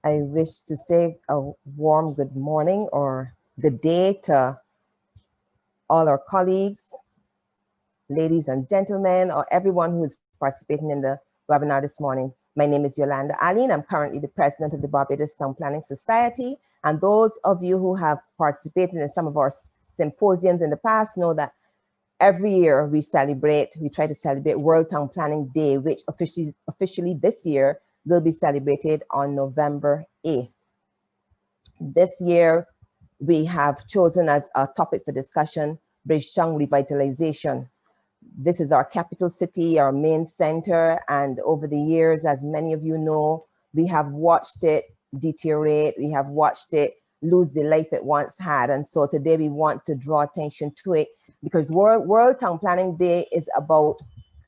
I wish to say a warm good morning or good day to all our colleagues, ladies and gentlemen, or everyone who is participating in the webinar this morning. My name is Yolanda Ali, and I'm currently the president of the Barbados Town Planning Society. And those of you who have participated in some of our symposiums in the past know that every year we try to celebrate World Town Planning Day, which officially this year will be celebrated on November 8th. This year, we have chosen as a topic for discussion, Bridgetown Revitalisation. This is our capital city, our main center, and over the years, as many of you know, we have watched it deteriorate, we have watched it lose the life it once had. And so today we want to draw attention to it because World Town Planning Day is about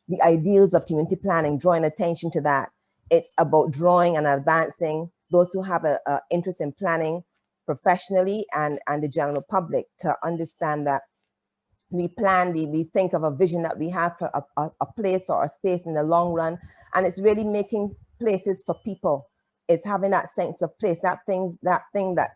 the ideals of community planning, drawing attention to that. It's about drawing and advancing those who have an interest in planning professionally and the general public to understand that we plan, we think of a vision that we have for a place or a space in the long run. And it's really making places for people. It's having that sense of place, that thing that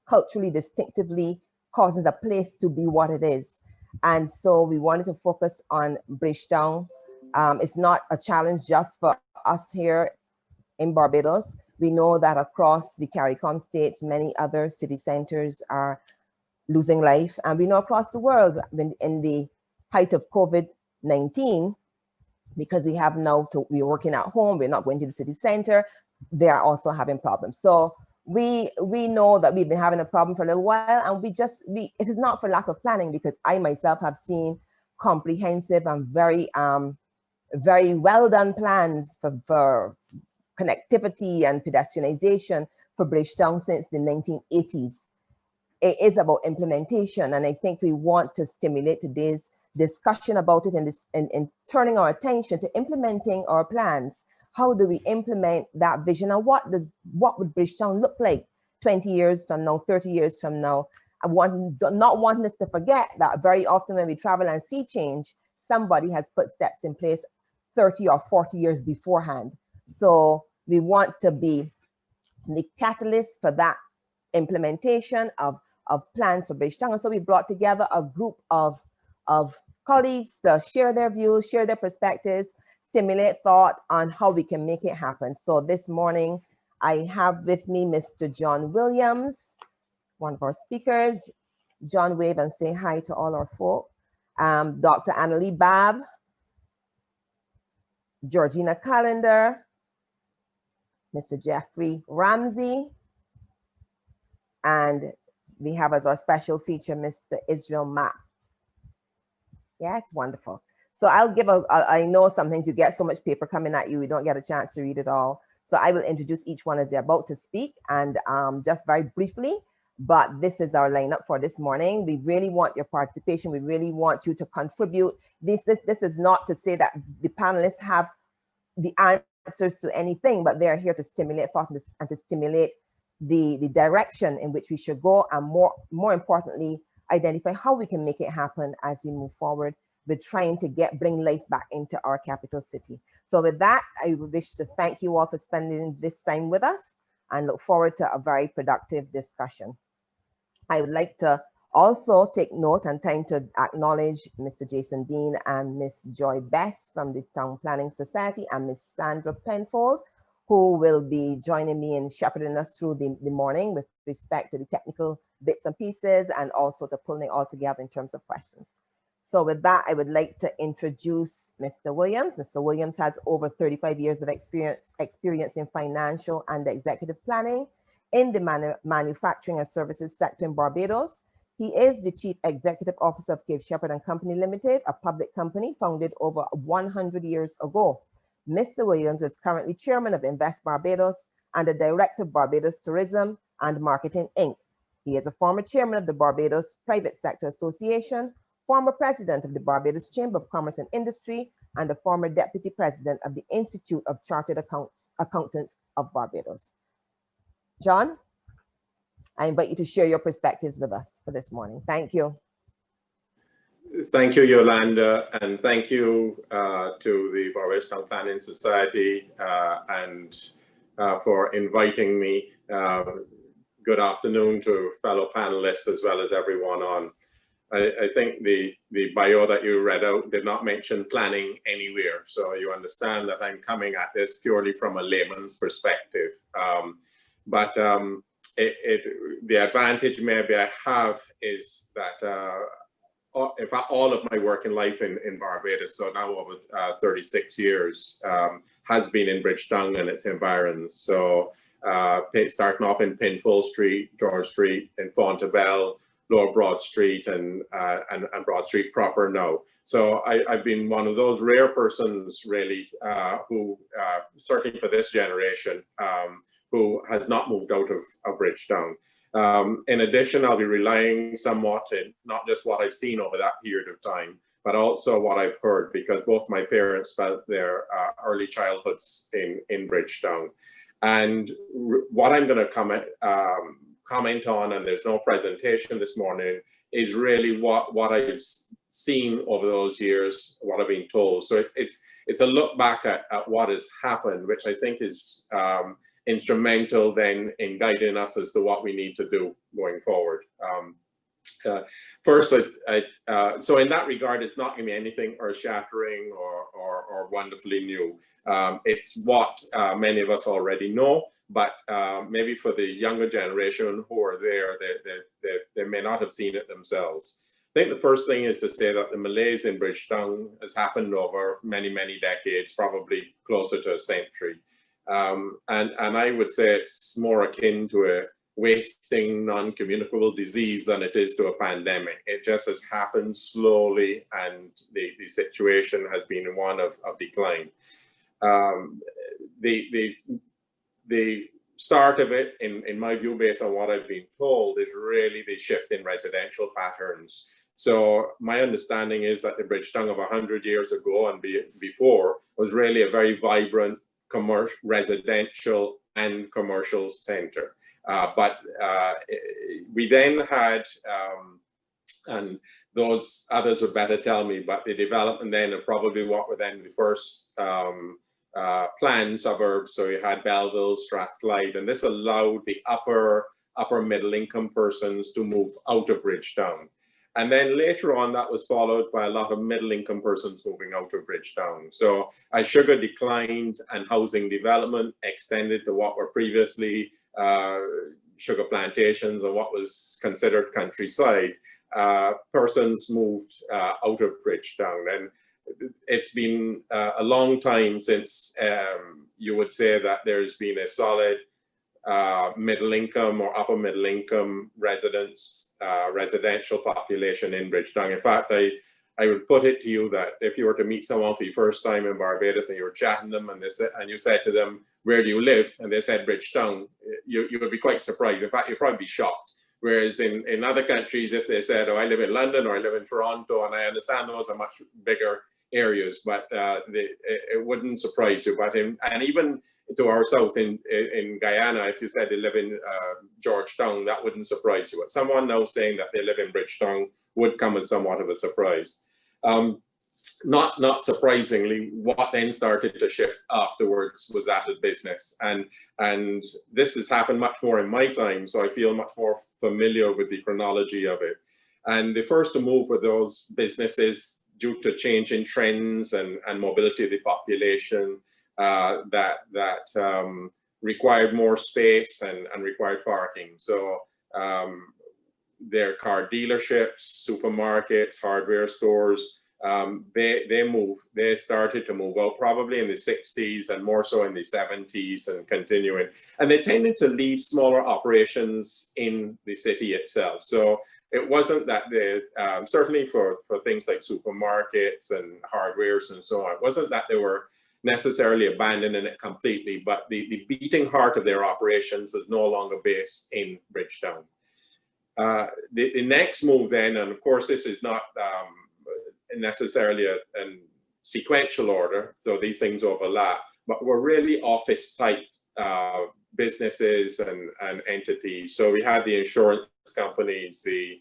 culturally distinctively causes a place to be what it is. And so we wanted to focus on Bridgetown. It's not a challenge just for us here in Barbados. We know that across the CARICOM states, many other city centers are losing life. And we know across the world, in the height of COVID-19, because we have now we're working at home, we're not going to the city center, they are also having problems. So we know that we've been having a problem for a little while, and it is not for lack of planning, because I myself have seen comprehensive and very well done plans for connectivity and pedestrianization for Bridgetown since the 1980s. It is about implementation, and I think we want to stimulate today's discussion about it and turning our attention to implementing our plans. How do we implement that vision, and what would Bridgetown look like 20 years from now, 30 years from now? Not wanting us to forget that very often when we travel and see change, somebody has put steps in place 30 or 40 years beforehand. So we want to be the catalyst for that implementation of plans for Bridgetown. And so we brought together a group of colleagues to share their views, share their perspectives, stimulate thought on how we can make it happen. So this morning, I have with me Mr. John Williams, one of our speakers. John, wave and say hi to all our folk. Dr. Annalee Babb, Georgina Callendar, Mr. Geoffrey Ramsey, and we have as our special feature, Mr. Israel Mapp. Yeah, it's wonderful. So I'll give I know sometimes you get so much paper coming at you, you don't get a chance to read it all. So I will introduce each one as they're about to speak, and just very briefly, but this is our lineup for this morning. We really want your participation. We really want you to contribute. This is not to say that the panelists have the answers to anything, but they're here to stimulate thought and to stimulate the direction in which we should go, and more importantly, identify how we can make it happen as we move forward with trying to bring life back into our capital city. So with that, I wish to thank you all for spending this time with us and look forward to a very productive discussion. I would like to also take note and time to acknowledge Mr. Jason Dean and Ms. Joy Best from the Town Planning Society, and Ms. Sandra Penfold, who will be joining me in shepherding us through the morning with respect to the technical bits and pieces, and also to pulling it all together in terms of questions. So with that, I would like to introduce Mr. Williams. Mr. Williams has over 35 years of experience in financial and executive planning in the manufacturing and services sector in Barbados. He is the Chief Executive Officer of Cape Shepherd and Company Limited, a public company founded over 100 years ago. Mr. Williams is currently Chairman of Invest Barbados and the Director of Barbados Tourism and Marketing, Inc. He is a former Chairman of the Barbados Private Sector Association, former President of the Barbados Chamber of Commerce and Industry, and a former Deputy President of the Institute of Chartered Accountants of Barbados. John, I invite you to share your perspectives with us for this morning. Thank you. Thank you, Yolanda, and thank you to the Barbados Town Planning Society and for inviting me. Good afternoon to fellow panelists as well as everyone on. I think the bio that you read out did not mention planning anywhere. So you understand that I'm coming at this purely from a layman's perspective. The advantage maybe I have is that in fact, all of my work in life in Barbados, so now over 36 years, has been in Bridgetown and its environs. So starting off in Pinfold Street, George Street, in Fontebelle, Lower Broad Street, and Broad Street proper now. So I've been one of those rare persons, really, who, certainly for this generation, who has not moved out of Bridgetown. In addition, I'll be relying somewhat in not just what I've seen over that period of time, but also what I've heard, because both my parents spent their early childhoods in Bridgetown. And what I'm going to comment on, and there's no presentation this morning, is really what I've seen over those years, what I've been told. So it's a look back at what has happened, which I think is instrumental then in guiding us as to what we need to do going forward. First, so in that regard, it's not going to be anything earth-shattering or wonderfully new. It's what many of us already know, but maybe for the younger generation who are there, they may not have seen it themselves. I think the first thing is to say that the malaise in Bridgetown has happened over many, many decades, probably closer to a century. And I would say it's more akin to a wasting non-communicable disease than it is to a pandemic. It just has happened slowly, and the situation has been one of decline. The start of it, in my view, based on what I've been told, is really the shift in residential patterns. So my understanding is that the Bridgetown of 100 years ago and before was really a very vibrant residential and commercial center. But we then had, and those others would better tell me, but the development then of probably what were then the first planned suburbs. So you had Belleville, Strathclyde, and this allowed the upper middle income persons to move out of Bridgetown. And then later on, that was followed by a lot of middle-income persons moving out of Bridgetown. So as sugar declined and housing development extended to what were previously sugar plantations and what was considered countryside, persons moved out of Bridgetown. And it's been a long time since you would say that there's been a solid middle income or upper middle income residential population in Bridgetown. In fact, I would put it to you that if you were to meet someone for the first time in Barbados and you were chatting them and you said to them, "Where do you live?" and they said Bridgetown, you would be quite surprised. In fact, you'd probably be shocked. Whereas in other countries, if they said, "Oh, I live in London," or "I live in Toronto," and I understand those are much bigger areas, but it wouldn't surprise you. But and even to our south in Guyana, if you said they live in Georgetown, that wouldn't surprise you. But someone now saying that they live in Bridgetown would come as somewhat of a surprise. Not surprisingly, what then started to shift afterwards was that of business. And this has happened much more in my time, so I feel much more familiar with the chronology of it. And the first to move were those businesses due to change in trends and mobility of the population that required more space and required parking. So their car dealerships, supermarkets, hardware stores, they started to move out probably in the 60s and more so in the 70s and continuing. And they tended to leave smaller operations in the city itself. So it wasn't that they, certainly for things like supermarkets and hardwares and so on, it wasn't that they were necessarily abandoning it completely, but the beating heart of their operations was no longer based in Bridgetown. The next move then, and of course this is not necessarily a sequential order, so these things overlap, but were really office type businesses and entities. So we had the insurance companies, the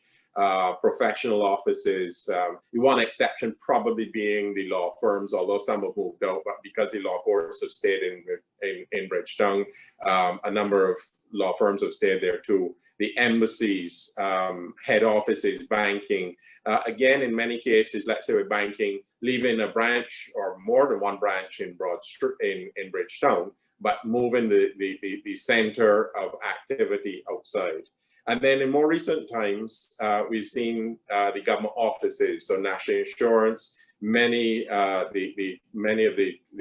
professional offices. The one exception probably being the law firms, although some have moved out, but because the law courts have stayed in Bridgetown, a number of law firms have stayed there too. The embassies, head offices, banking. Again, in many cases, let's say with banking, leaving a branch or more than one branch in in Bridgetown, but moving the center of activity outside. And then in more recent times, we've seen the government offices, so national insurance, many of the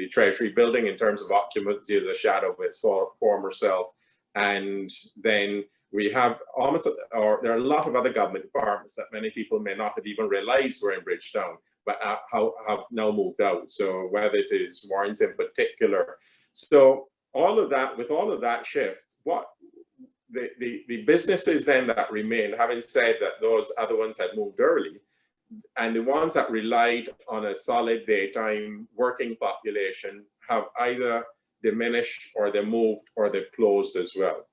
Treasury building in terms of occupancy is a shadow of its former self. And then we have there are a lot of other government departments that many people may not have even realized were in Bridgetown, but have now moved out. So whether it is Warrens in particular. So with all of that shift, what the businesses then that remain, having said that those other ones had moved early, and the ones that relied on a solid daytime working population have either diminished or they moved or they've closed as well.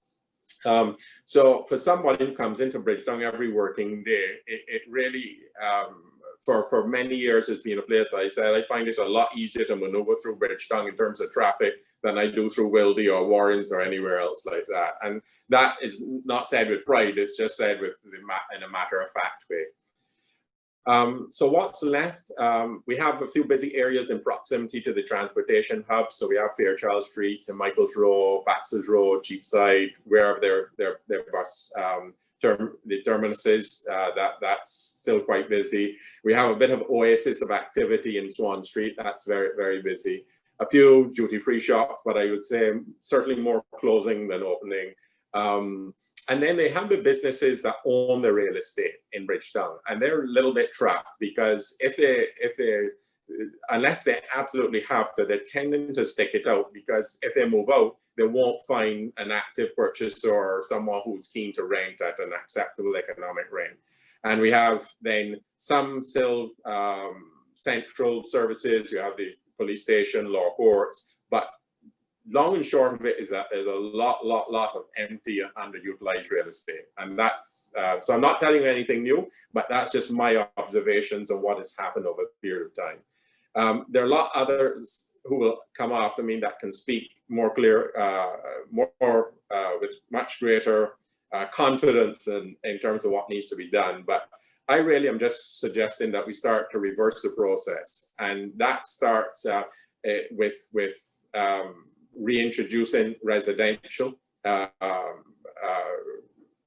So for somebody who comes into Bridgetown every working day, it really, for many years has been a place that I said, I find it a lot easier to maneuver through Bridgetown in terms of traffic than I do through Wildy or Warrens or anywhere else like that. And that is not said with pride, it's just said in a matter-of-fact way. So what's left? We have a few busy areas in proximity to the transportation hub. So we have Fairchild Street, St. Michael's Road, Baxter's Road, Cheapside, wherever their bus the terminus that's still quite busy. We have a bit of oasis of activity in Swan Street. That's very, very busy. A few duty-free shops, but I would say certainly more closing than opening. And then they have the businesses that own the real estate in Bridgetown, and they're a little bit trapped because if they unless they absolutely have to, they're tending to stick it out, because if they move out, they won't find an active purchaser or someone who's keen to rent at an acceptable economic rent. And we have then some still central services. You have the police station, law courts, but long and short of it is that there's a lot of empty and underutilized real estate. And that's, so I'm not telling you anything new, but that's just my observations on what has happened over a period of time. There are a lot others who will come after me that can speak more clear, with much greater confidence in terms of what needs to be done. But I really am just suggesting that we start to reverse the process. And that starts with reintroducing residential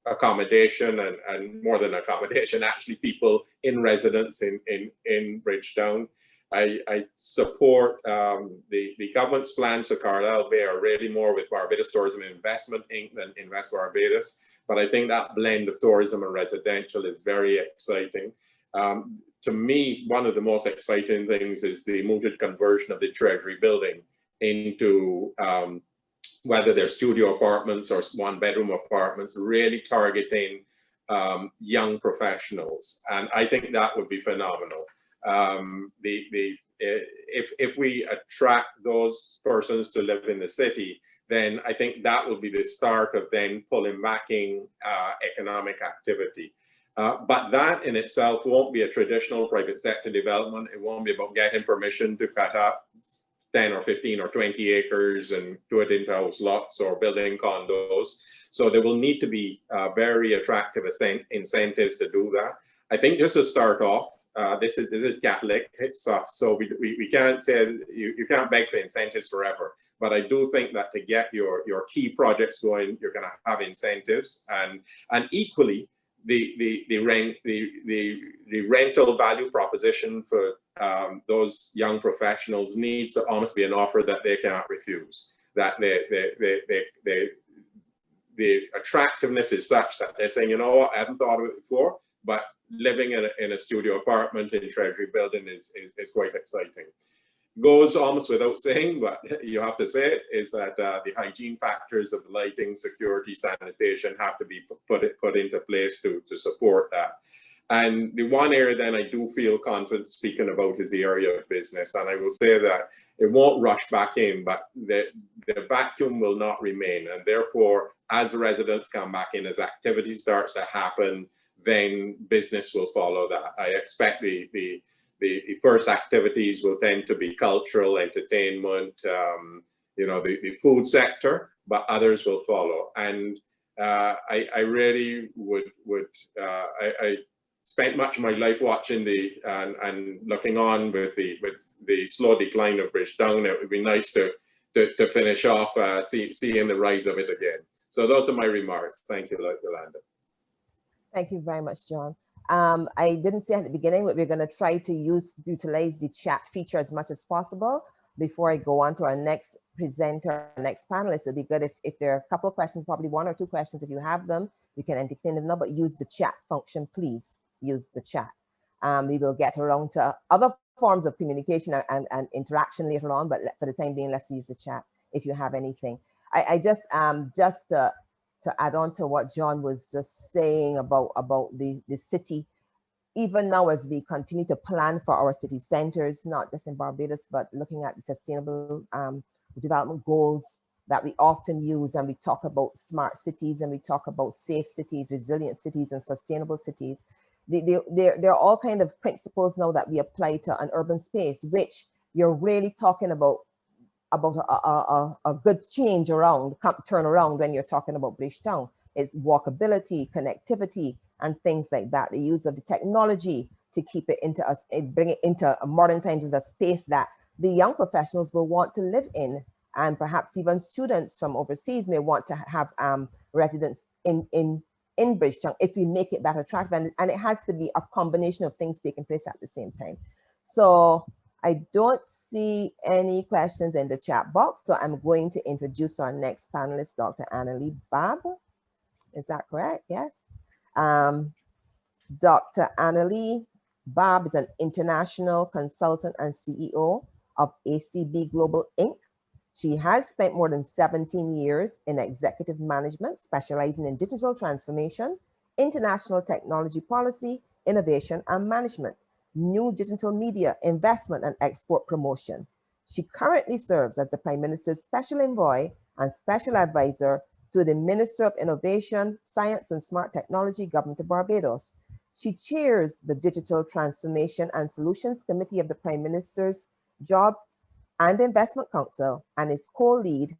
accommodation and more than accommodation, actually people in residence in Bridgetown. I support the government's plans for Carlisle Bay are really more with Barbados Tourism Investment Inc. than Invest Barbados. But I think that blend of tourism and residential is very exciting. To me, one of the most exciting things is the mooted conversion of the Treasury building into whether they're studio apartments or one-bedroom apartments, really targeting young professionals. And I think that would be phenomenal. If we attract those persons to live in the city, then I think that will be the start of then pulling back in economic activity. But that in itself won't be a traditional private sector development. It won't be about getting permission to cut up 10 or 15 or 20 acres and do it into house lots or building condos. So there will need to be very attractive incentives to do that. I think just to start off, this is Catholic stuff, so we can't say you can't beg for incentives forever. But I do think that to get your key projects going, you're going to have incentives, and equally the rental value proposition for those young professionals needs to almost be an offer that they cannot refuse. That the attractiveness is such that they're saying, you know what, I hadn't thought of it before, but living in a studio apartment in Treasury building is quite exciting. Goes almost without saying, but you have to say it, is that the hygiene factors of lighting, security, sanitation have to be put into place to support that. And the one area then I do feel confident speaking about is the area of business. And I will say that it won't rush back in, but the vacuum will not remain. And therefore, as residents come back in, as activity starts to happen, then business will follow that. I expect the first activities will tend to be cultural, entertainment, you know, the food sector, but others will follow. And I really I spent much of my life watching and looking on with the slow decline of Bridgetown. It would be nice to finish off seeing the rise of it again. So those are my remarks. Thank you, Yolanda. Thank you very much, John. I didn't say at the beginning, but we're going to try to utilize the chat feature as much as possible. Before I go on to our next presenter, next panelist, it'd be good if there are a couple of questions, probably 1 or 2 questions. If you have them, we can entertain them now, but use the chat function, please. Use the chat. We will get around to other forms of communication and interaction later on, but for the time being, let's use the chat if you have anything. I just to add on to what John was just saying about the city, even now as we continue to plan for our city centers, not just in Barbados, but looking at the sustainable development goals that we often use, and we talk about smart cities, and we talk about safe cities, resilient cities, and sustainable cities. There are all kind of principles now that we apply to an urban space, which you're really talking about a good change around, turn around when you're talking about Bridgetown. It's walkability, connectivity, and things like that. The use of the technology to keep it into us, bring it into modern times as a space that the young professionals will want to live in, and perhaps even students from overseas may want to have residence in Bridgetown if we make it that attractive. And it has to be a combination of things taking place at the same time. So I don't see any questions in the chat box, so I'm going to introduce our next panelist, Dr. Annalee Babb. Is that correct? Yes. Dr. Annalee Babb is an international consultant and CEO of ACB Global Inc. She has spent more than 17 years in executive management, specializing in digital transformation, international technology policy, innovation and management, new digital media, investment and export promotion. She currently serves as the Prime Minister's Special Envoy and Special Advisor to the Minister of Innovation, Science and Smart Technology, Government of Barbados. She chairs the Digital Transformation and Solutions Committee of the Prime Minister's Jobs and Investment Council and is co-lead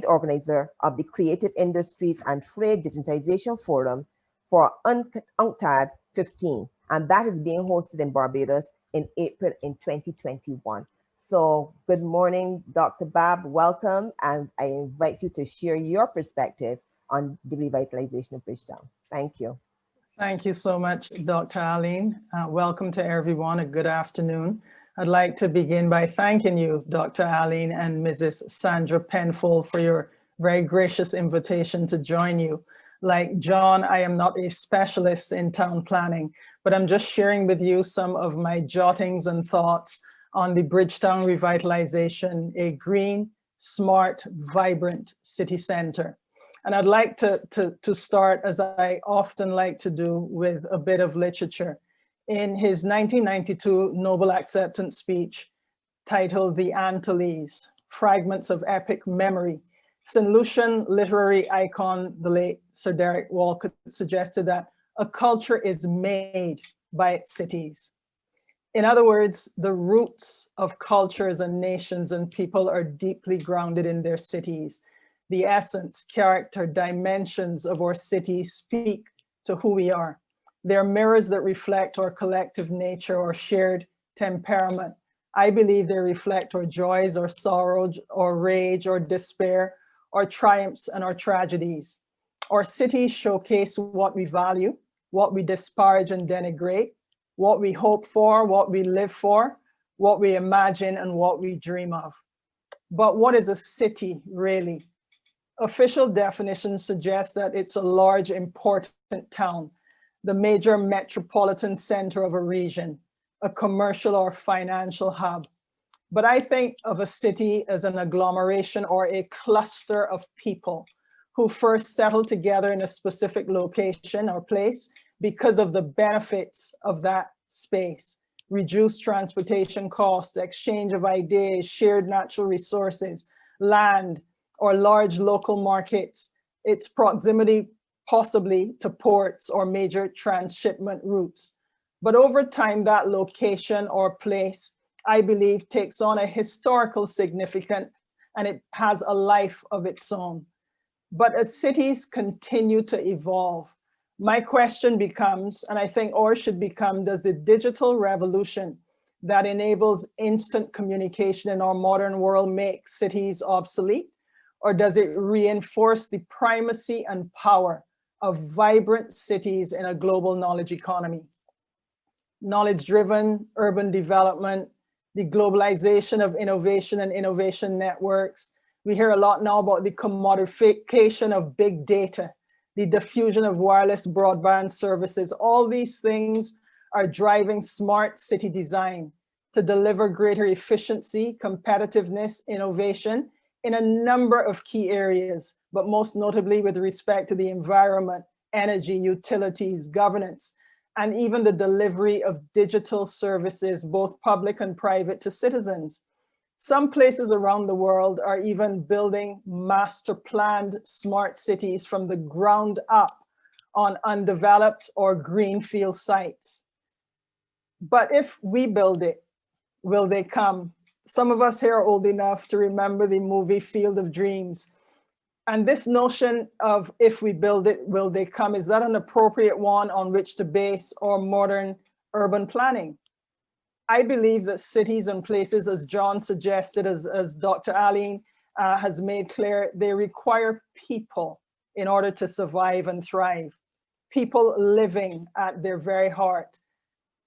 organizer of the Creative Industries and Trade Digitization Forum for UNCTAD 15. And that is being hosted in Barbados in April in 2021. So good morning, Dr. Babb, welcome. And I invite you to share your perspective on the revitalization of Bridgetown. Thank you. Thank you so much, Dr. Arlene. Welcome to everyone, a good afternoon. I'd like to begin by thanking you, Dr. Arlene and Mrs. Sandra Penfold, for your very gracious invitation to join you. Like John, I am not a specialist in town planning, but I'm just sharing with you some of my jottings and thoughts on the Bridgetown revitalization, a green, smart, vibrant city center. And I'd like to start, as I often like to do, with a bit of literature. In his 1992 Nobel acceptance speech titled The Annalee, Fragments of Epic Memory, St. Lucian literary icon, the late Sir Derek Walcott, suggested that a culture is made by its cities. In other words, the roots of cultures and nations and people are deeply grounded in their cities. The essence, character, dimensions of our city speak to who we are. They're mirrors that reflect our collective nature or shared temperament. I believe they reflect our joys, our sorrow, our rage, our despair, our triumphs and our tragedies. Our cities showcase what we value, what we disparage and denigrate, what we hope for, what we live for, what we imagine and what we dream of. But what is a city really? Official definitions suggest that it's a large, important town, the major metropolitan center of a region, a commercial or financial hub. But I think of a city as an agglomeration or a cluster of people who first settle together in a specific location or place because of the benefits of that space. Reduced transportation costs, exchange of ideas, shared natural resources, land, or large local markets. Its proximity possibly to ports or major transshipment routes. But over time, that location or place, I believe, takes on a historical significance, and it has a life of its own. But as cities continue to evolve, my question becomes, and I think ours should become, does the digital revolution that enables instant communication in our modern world make cities obsolete? Or does it reinforce the primacy and power of vibrant cities in a global knowledge economy? Knowledge-driven urban development, the globalization of innovation and innovation networks. We hear a lot now about the commodification of big data, the diffusion of wireless broadband services. All these things are driving smart city design to deliver greater efficiency, competitiveness, innovation in a number of key areas, but most notably with respect to the environment, energy, utilities, governance, and even the delivery of digital services, both public and private, to citizens. Some places around the world are even building master planned smart cities from the ground up on undeveloped or greenfield sites. But if we build it, will they come? Some of us here are old enough to remember the movie Field of Dreams. And this notion of if we build it, will they come? Is that an appropriate one on which to base our modern urban planning? I believe that cities and places, as John suggested, as Dr. Aline has made clear, they require people in order to survive and thrive. People living at their very heart.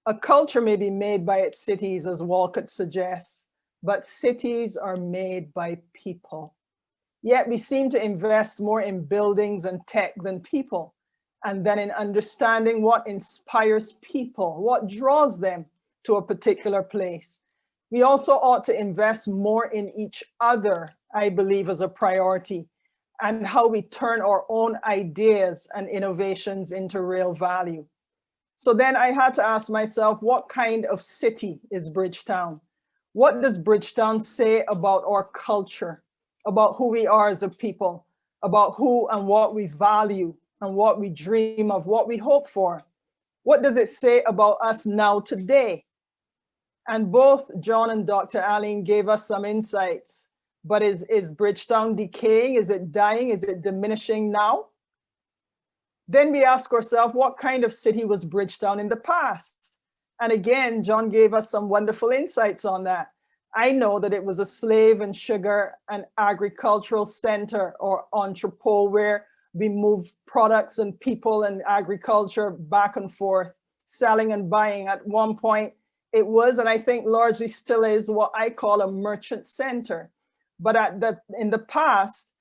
A culture may be made by its cities, as Walcott suggests, but cities are made by people. Yet we seem to invest more in buildings and tech than people, and then in understanding what inspires people, what draws them to a particular place. We also ought to invest more in each other, I believe, as a priority, and how we turn our own ideas and innovations into real value. So then I had to ask myself, what kind of city is Bridgetown? What does Bridgetown say about our culture, about who we are as a people, about who and what we value and what we dream of, what we hope for? What does it say about us now today? And both John and Dr. Aline gave us some insights, but is Bridgetown decaying? Is it dying? Is it diminishing now? Then we ask ourselves, what kind of city was Bridgetown in the past? And again, John gave us some wonderful insights on that. I know that it was a slave and sugar and agricultural center or entrepot where we moved products and people and agriculture back and forth, selling and buying. At one point, it was, and I think largely still is, what I call a merchant center. But in the past,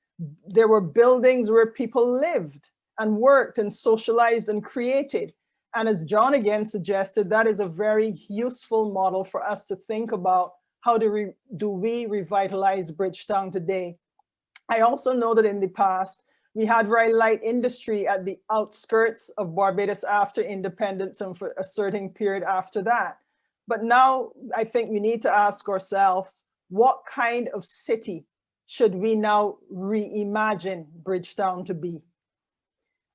there were buildings where people lived and worked and socialized and created. And as John again suggested, that is a very useful model for us to think about. How do we revitalize Bridgetown today? I also know that in the past, we had very light industry at the outskirts of Barbados after independence and for a certain period after that. But now I think we need to ask ourselves, what kind of city should we now reimagine Bridgetown to be?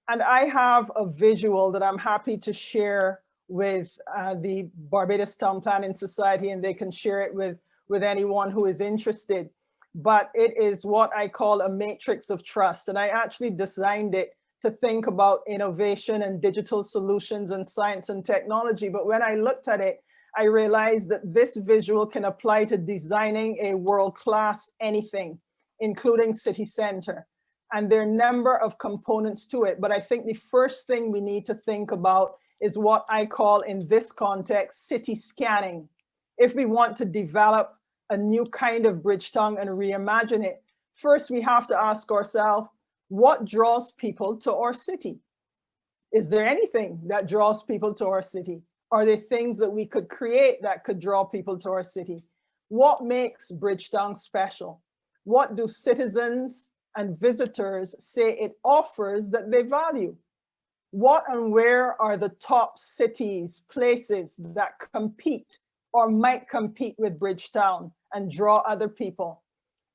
And I have a visual that I'm happy to share with the Barbados Town Planning Society, and they can share it with anyone who is interested. But it is what I call a matrix of trust. And I actually designed it to think about innovation and digital solutions and science and technology. But when I looked at it, I realized that this visual can apply to designing a world-class anything, including city center. And there are a number of components to it. But I think the first thing we need to think about is what I call in this context, city scanning. If we want to develop a new kind of Bridgetown and reimagine it, first we have to ask ourselves, what draws people to our city? Is there anything that draws people to our city? Are there things that we could create that could draw people to our city? What makes Bridgetown special? What do citizens and visitors say it offers that they value? What and where are the top cities, places that compete or might compete with Bridgetown and draw other people?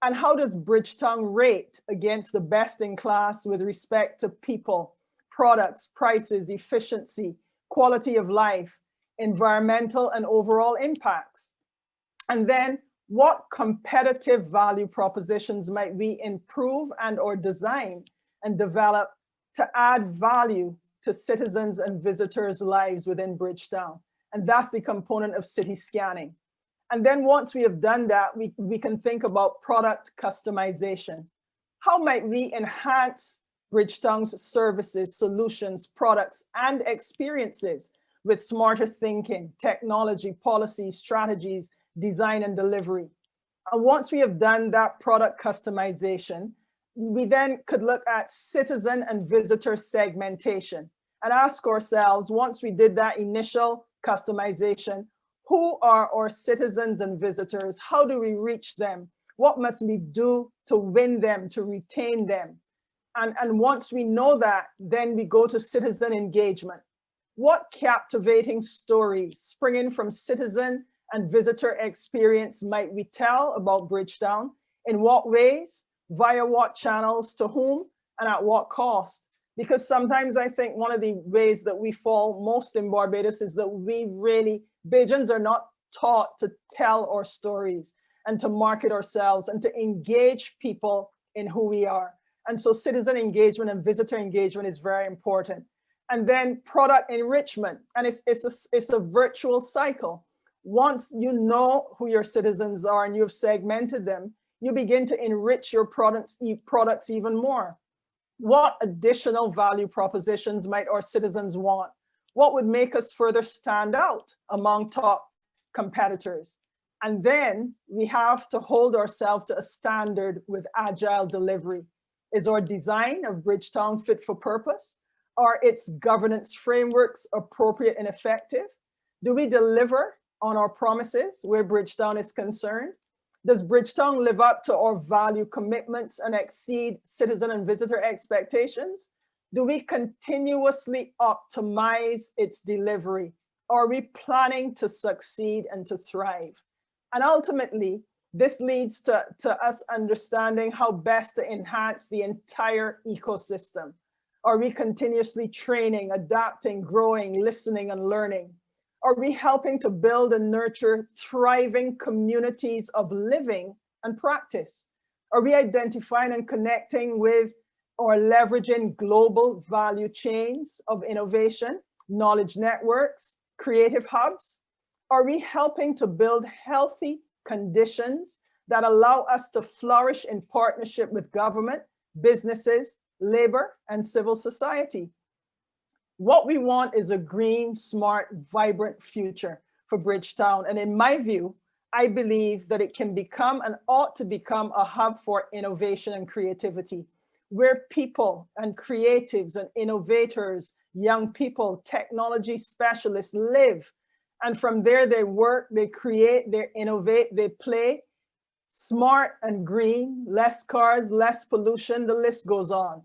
And how does Bridgetown rate against the best in class with respect to people, products, prices, efficiency, quality of life, environmental and overall impacts. And then what competitive value propositions might we improve and or design and develop to add value to citizens and visitors' lives within Bridgetown? And that's the component of city scanning. And then once we have done that, we can think about product customization. How might we enhance Bridgetown's services, solutions, products, and experiences with smarter thinking, technology, policy, strategies, design, and delivery? And once we have done that product customization, we then could look at citizen and visitor segmentation and ask ourselves, once we did that initial customization, who are our citizens and visitors? How do we reach them? What must we do to win them, to retain them? And once we know that, then we go to citizen engagement. What captivating stories springing from citizen and visitor experience might we tell about Bridgetown? In what ways? Via what channels? To whom? And at what cost? Because sometimes I think one of the ways that we fall most in Barbados is that Bajans are not taught to tell our stories and to market ourselves and to engage people in who we are. And so citizen engagement and visitor engagement is very important. And then product enrichment, and it's a virtual cycle. Once you know who your citizens are and you've segmented them, you begin to enrich your products even more. What additional value propositions might our citizens want? What would make us further stand out among top competitors? And then we have to hold ourselves to a standard with agile delivery. Is our design of Bridgetown fit for purpose? Are its governance frameworks appropriate and effective? Do we deliver on our promises where Bridgetown is concerned? Does Bridgetown live up to our value commitments and exceed citizen and visitor expectations? Do we continuously optimize its delivery? Are we planning to succeed and to thrive? And ultimately, this leads to us understanding how best to enhance the entire ecosystem. Are we continuously training, adapting, growing, listening, and learning? Are we helping to build and nurture thriving communities of living and practice? Are we identifying and connecting with or leveraging global value chains of innovation, knowledge networks, creative hubs? Are we helping to build healthy conditions that allow us to flourish in partnership with government, businesses, labor, and civil society? What we want is a green, smart, vibrant future for Bridgetown. And in my view, I believe that it can become and ought to become a hub for innovation and creativity, where people and creatives and innovators, young people, technology specialists live. And from there, they work, they create, they innovate, they play. Smart and green, less cars, less pollution, the list goes on.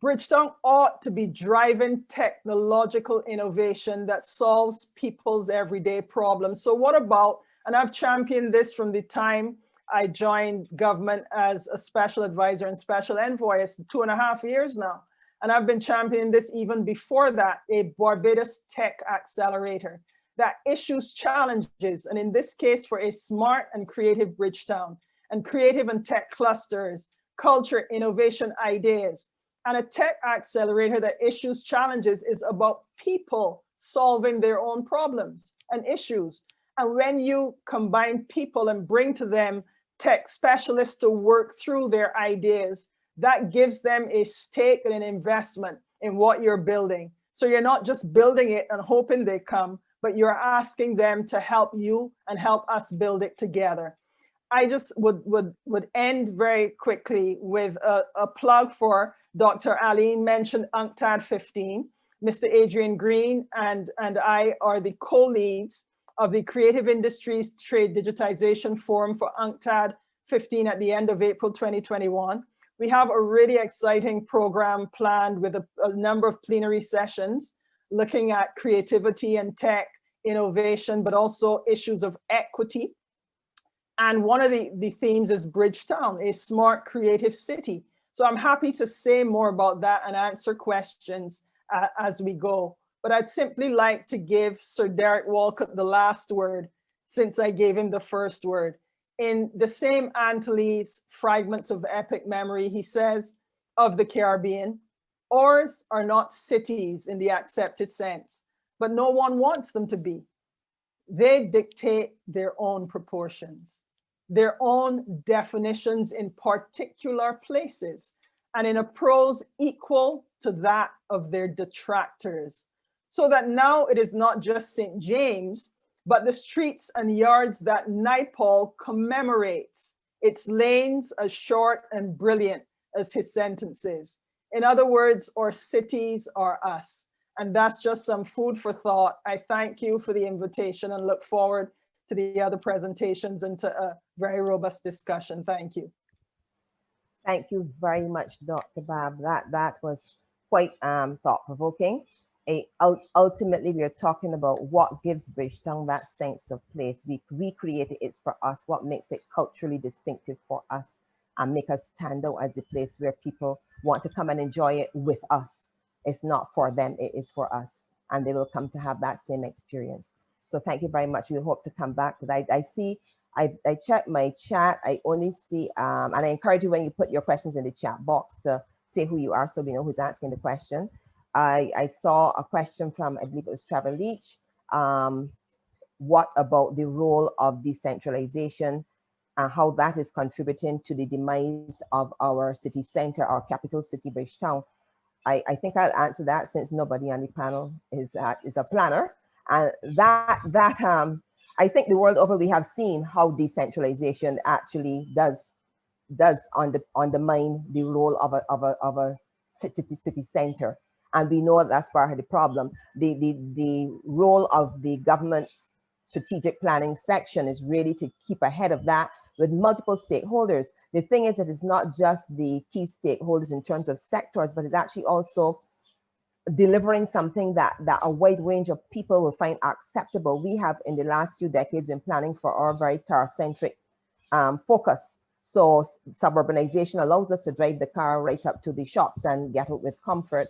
Bridgetown ought to be driving technological innovation that solves people's everyday problems. So what about, and I've championed this from the time I joined government as a special advisor and special envoy. It's 2.5 years now. And I've been championing this even before that, a Barbados Tech Accelerator that issues challenges, and in this case for a smart and creative Bridgetown, and creative and tech clusters, culture, innovation, ideas. And a tech accelerator that issues challenges is about people solving their own problems and issues. And when you combine people and bring to them tech specialists to work through their ideas, that gives them a stake and an investment in what you're building. So you're not just building it and hoping they come, but you're asking them to help you and help us build it together. I just would end very quickly with a plug for Dr. Aline mentioned UNCTAD 15. Mr. Adrian Green and I are the co-leads of the Creative Industries Trade Digitization Forum for UNCTAD 15 at the end of April 2021. We have a really exciting program planned with a number of plenary sessions looking at creativity and tech innovation, but also issues of equity. And one of the themes is Bridgetown, a smart creative city. So I'm happy to say more about that and answer questions as we go. But I'd simply like to give Sir Derek Walcott the last word, since I gave him the first word. In the same Annalee Fragments of Epic Memory, he says of the Caribbean, ours are not cities in the accepted sense, but no one wants them to be. They dictate their own proportions, their own definitions in particular places, and in a prose equal to that of their detractors. So that now it is not just St. James, but the streets and yards that Naipaul commemorates, its lanes as short and brilliant as his sentences. In other words, our cities are us. And that's just some food for thought. I thank you for the invitation and look forward to the other presentations and to a very robust discussion. Thank you. Thank you very much, Dr. Babb. That was quite thought-provoking. Ultimately, we are talking about what gives Bridgetown that sense of place. We recreated it's for us, what makes it culturally distinctive for us and make us stand out as a place where people want to come and enjoy it with us. It's not for them, it is for us. And they will come to have that same experience. So thank you very much. We hope to come back to that. I see, I checked my chat. I only see, and I encourage you when you put your questions in the chat box to say who you are so we know who's asking the question. I saw a question from, I believe it was Trevor Leach. What about the role of decentralization and how that is contributing to the demise of our city center, our capital city, Bridgetown? I think I'll answer that since nobody on the panel is a planner. And I think the world over, we have seen how decentralization actually does undermine the role of a city center. And we know that's part of the problem. The role of the government's strategic planning section is really to keep ahead of that with multiple stakeholders. The thing is that it's not just the key stakeholders in terms of sectors, but it's actually also delivering something that a wide range of people will find acceptable. We have in the last few decades been planning for our very car-centric focus. So suburbanization allows us to drive the car right up to the shops and get out with comfort.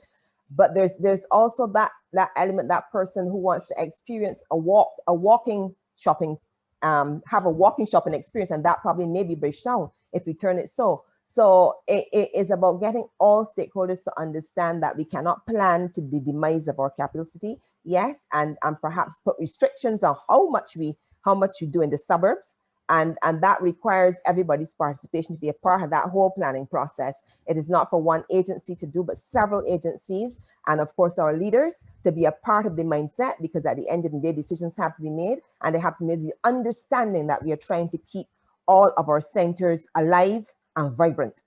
But there's also that element, that person who wants to experience a walking shopping, have a walking shopping experience, and that probably may be Bridgetown if we turn it so. So it is about getting all stakeholders to understand that we cannot plan to the demise of our capital city, yes, and perhaps put restrictions on how much we do in the suburbs. And that requires everybody's participation to be a part of that whole planning process. It is not for one agency to do, but several agencies, and of course our leaders to be a part of the mindset, because at the end of the day, decisions have to be made, and they have to make the understanding that we are trying to keep all of our centers alive and vibrant.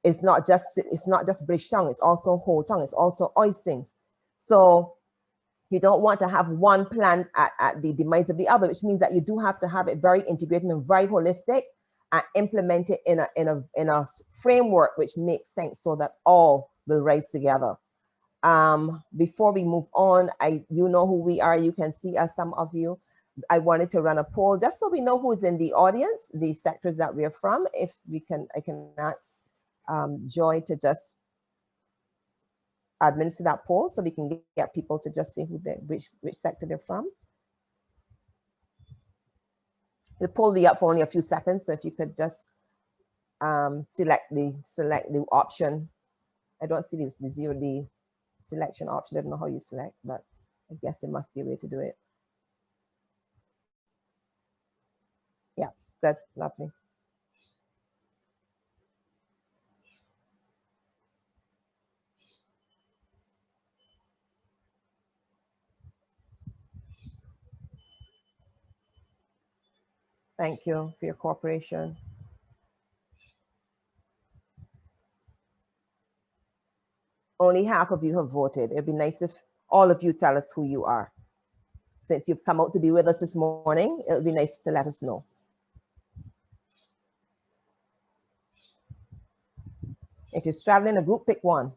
It's not just Bridgetown, it's also Whole Town, it's also Oisings. So you don't want to have one plan at the demise of the other, which means that you do have to have it very integrated and very holistic and implement it in a framework which makes sense so that all will rise together. Before we move on, you know who we are. You can see us, some of you. I wanted to run a poll just so we know who's in the audience, the sectors that we're from. If we can, I can ask Joy to just administer that poll so we can get people to just say which sector they're from. The poll will be up for only a few seconds, so if you could just select the option. I don't see the selection option. I don't know how you select, but I guess there must be a way to do it. Yeah, good, lovely. Thank you for your cooperation. Only half of you have voted. It'd be nice if all of you tell us who you are. Since you've come out to be with us this morning, it'll be nice to let us know. If you're traveling a group, pick one.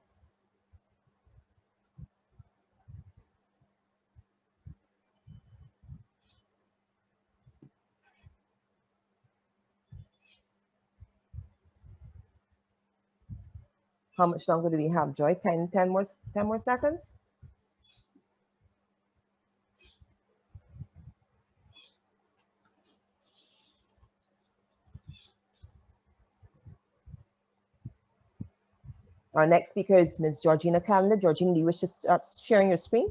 How much longer do we have, Joy? 10 more seconds? Our next speaker is Ms. Georgina Callendar. Georgina, do you wish to start sharing your screen?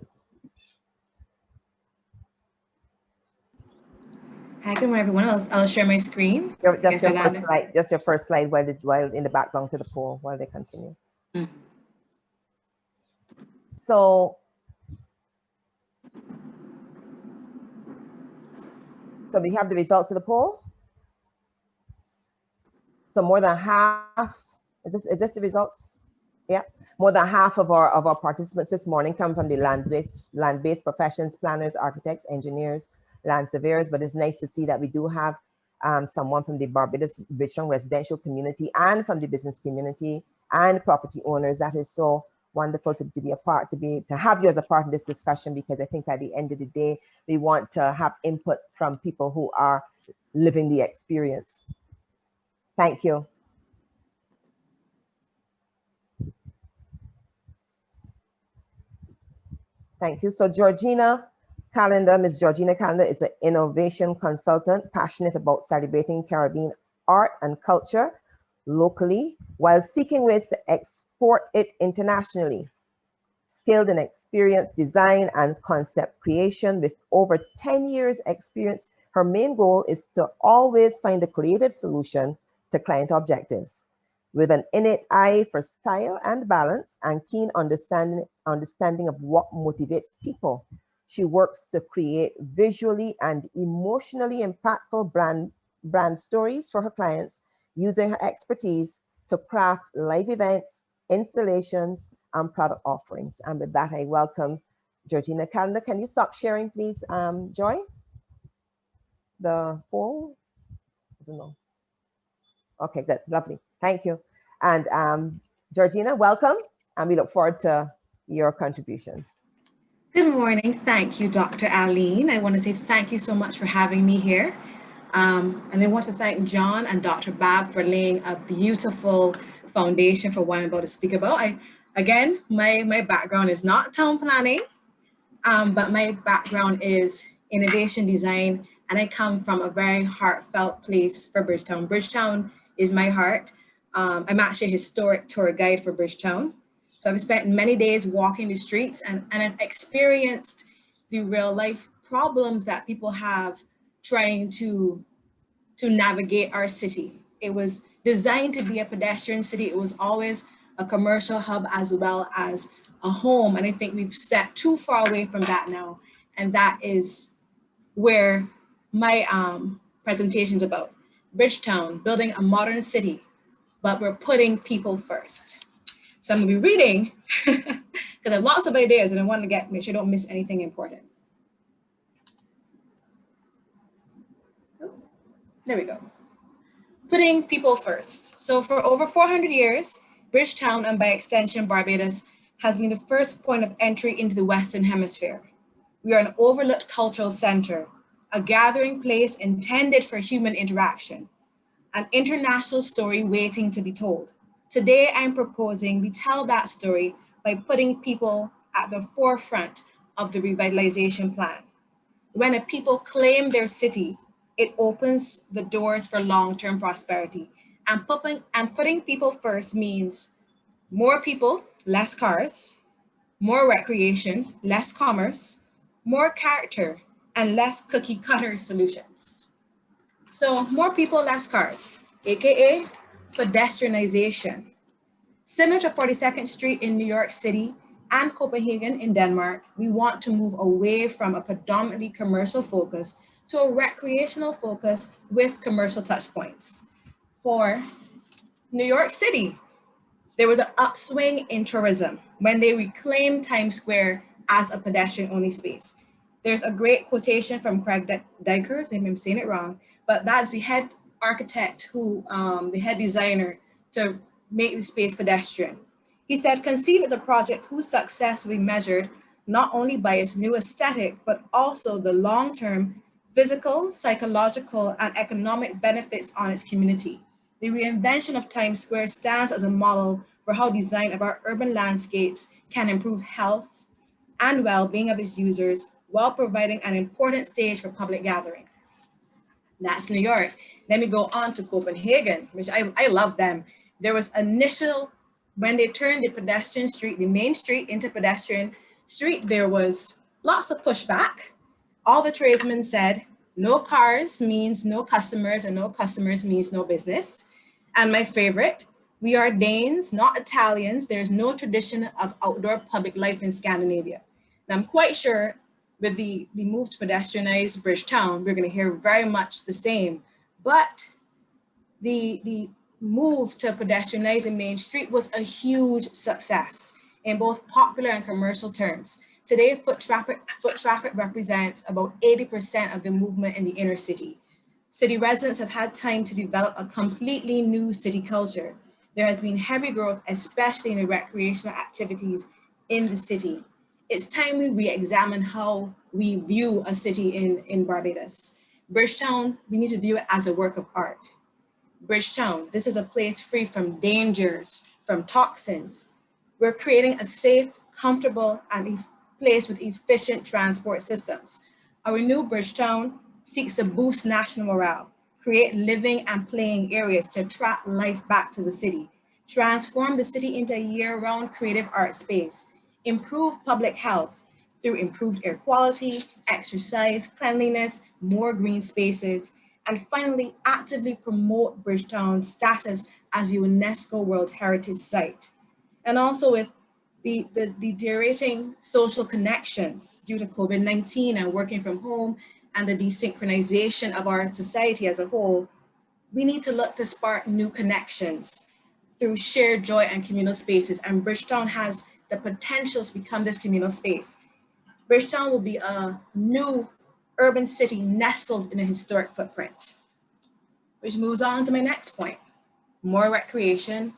Hi, good morning, everyone. I'll share my screen. Just your first slide. Just your first slide while in the background to the poll while they continue. Mm-hmm. So we have the results of the poll. So more than half. Is this the results? Yeah. More than half of our participants this morning come from the land-based professions, planners, architects, engineers, land surveyors. But it's nice to see that we do have someone from the Barbados Bridgetown residential community and from the business community and property owners. That is so wonderful to be a part, to have you as a part of this discussion, because I think at the end of the day, we want to have input from people who are living the experience. Thank you. Thank you. So Georgina Callendar, Ms. Georgina Callendar is an innovation consultant, passionate about celebrating Caribbean art and culture locally while seeking ways to export it internationally. Skilled in experience, design, and concept creation with over 10 years experience, her main goal is to always find a creative solution to client objectives. With an innate eye for style and balance and keen understanding of what motivates people, she works to create visually and emotionally impactful brand stories for her clients, using her expertise to craft live events, installations, and product offerings. And with that, I welcome Georgina Callendar. Can you stop sharing, please, Joy? The poll? I don't know. Okay, good, lovely. Thank you. And Georgina, welcome, and we look forward to your contributions. Good morning. Thank you, Dr. Aline. I want to say thank you so much for having me here. And I want to thank John and Dr. Babb for laying a beautiful foundation for what I'm about to speak about. Again, my background is not town planning, but my background is innovation design, and I come from a very heartfelt place for Bridgetown. Bridgetown is my heart. I'm actually a historic tour guide for Bridgetown. So I've spent many days walking the streets and I've experienced the real life problems that people have trying to navigate our city. It was designed to be a pedestrian city. It was always a commercial hub as well as a home. And I think we've stepped too far away from that now. And that is where my presentation is about. Bridgetown, building a modern city, but we're putting people first. So I'm gonna be reading, because I have lots of ideas and I want to make sure I don't miss anything important. There we go. Putting people first. So for over 400 years, Bridgetown, and by extension Barbados, has been the first point of entry into the Western Hemisphere. We are an overlooked cultural center, a gathering place intended for human interaction, an international story waiting to be told. Today, I'm proposing we tell that story by putting people at the forefront of the revitalization plan. When a people claim their city, it opens the doors for long-term prosperity. And putting people first means more people, less cars, more recreation, less commerce, more character, and less cookie cutter solutions. So more people, less cars, AKA pedestrianization. Similar to 42nd Street in New York City and Copenhagen in Denmark, we want to move away from a predominantly commercial focus to a recreational focus with commercial touchpoints. For New York City, there was an upswing in tourism when they reclaimed Times Square as a pedestrian-only space. There's a great quotation from Craig Dykers, maybe I'm saying it wrong, but that's the head architect the head designer to make the space pedestrian. He said, conceive of a project whose success will be measured not only by its new aesthetic, but also the long-term physical, psychological, and economic benefits on its community. The reinvention of Times Square stands as a model for how design of our urban landscapes can improve health and well-being of its users while providing an important stage for public gathering. That's New York. Then we go on to Copenhagen, which I love them. There was when they turned the pedestrian street, the main street into pedestrian street, there was lots of pushback. All the tradesmen said, no cars means no customers, and no customers means no business. And my favorite, we are Danes, not Italians. There's no tradition of outdoor public life in Scandinavia. And I'm quite sure with the move to pedestrianize Bridgetown, we're going to hear very much the same. But the move to pedestrianizing Main Street was a huge success in both popular and commercial terms. Today, foot traffic represents about 80% of the movement in the inner city. City residents have had time to develop a completely new city culture. There has been heavy growth, especially in the recreational activities in the city. It's time we re-examine how we view a city in Barbados. Bridgetown, we need to view it as a work of art. Bridgetown, this is a place free from dangers, from toxins. We're creating a safe, comfortable, and place with efficient transport systems. Our new Bridgetown seeks to boost national morale, create living and playing areas to attract life back to the city, transform the city into a year-round creative art space, improve public health through improved air quality, exercise, cleanliness, more green spaces, and finally, actively promote Bridgetown's status as a UNESCO World Heritage Site. And also with the deteriorating social connections due to COVID-19 and working from home and the desynchronization of our society as a whole, we need to look to spark new connections through shared joy and communal spaces. And Bridgetown has the potential to become this communal space. Bridgetown will be a new urban city nestled in a historic footprint. Which moves on to my next point. More recreation,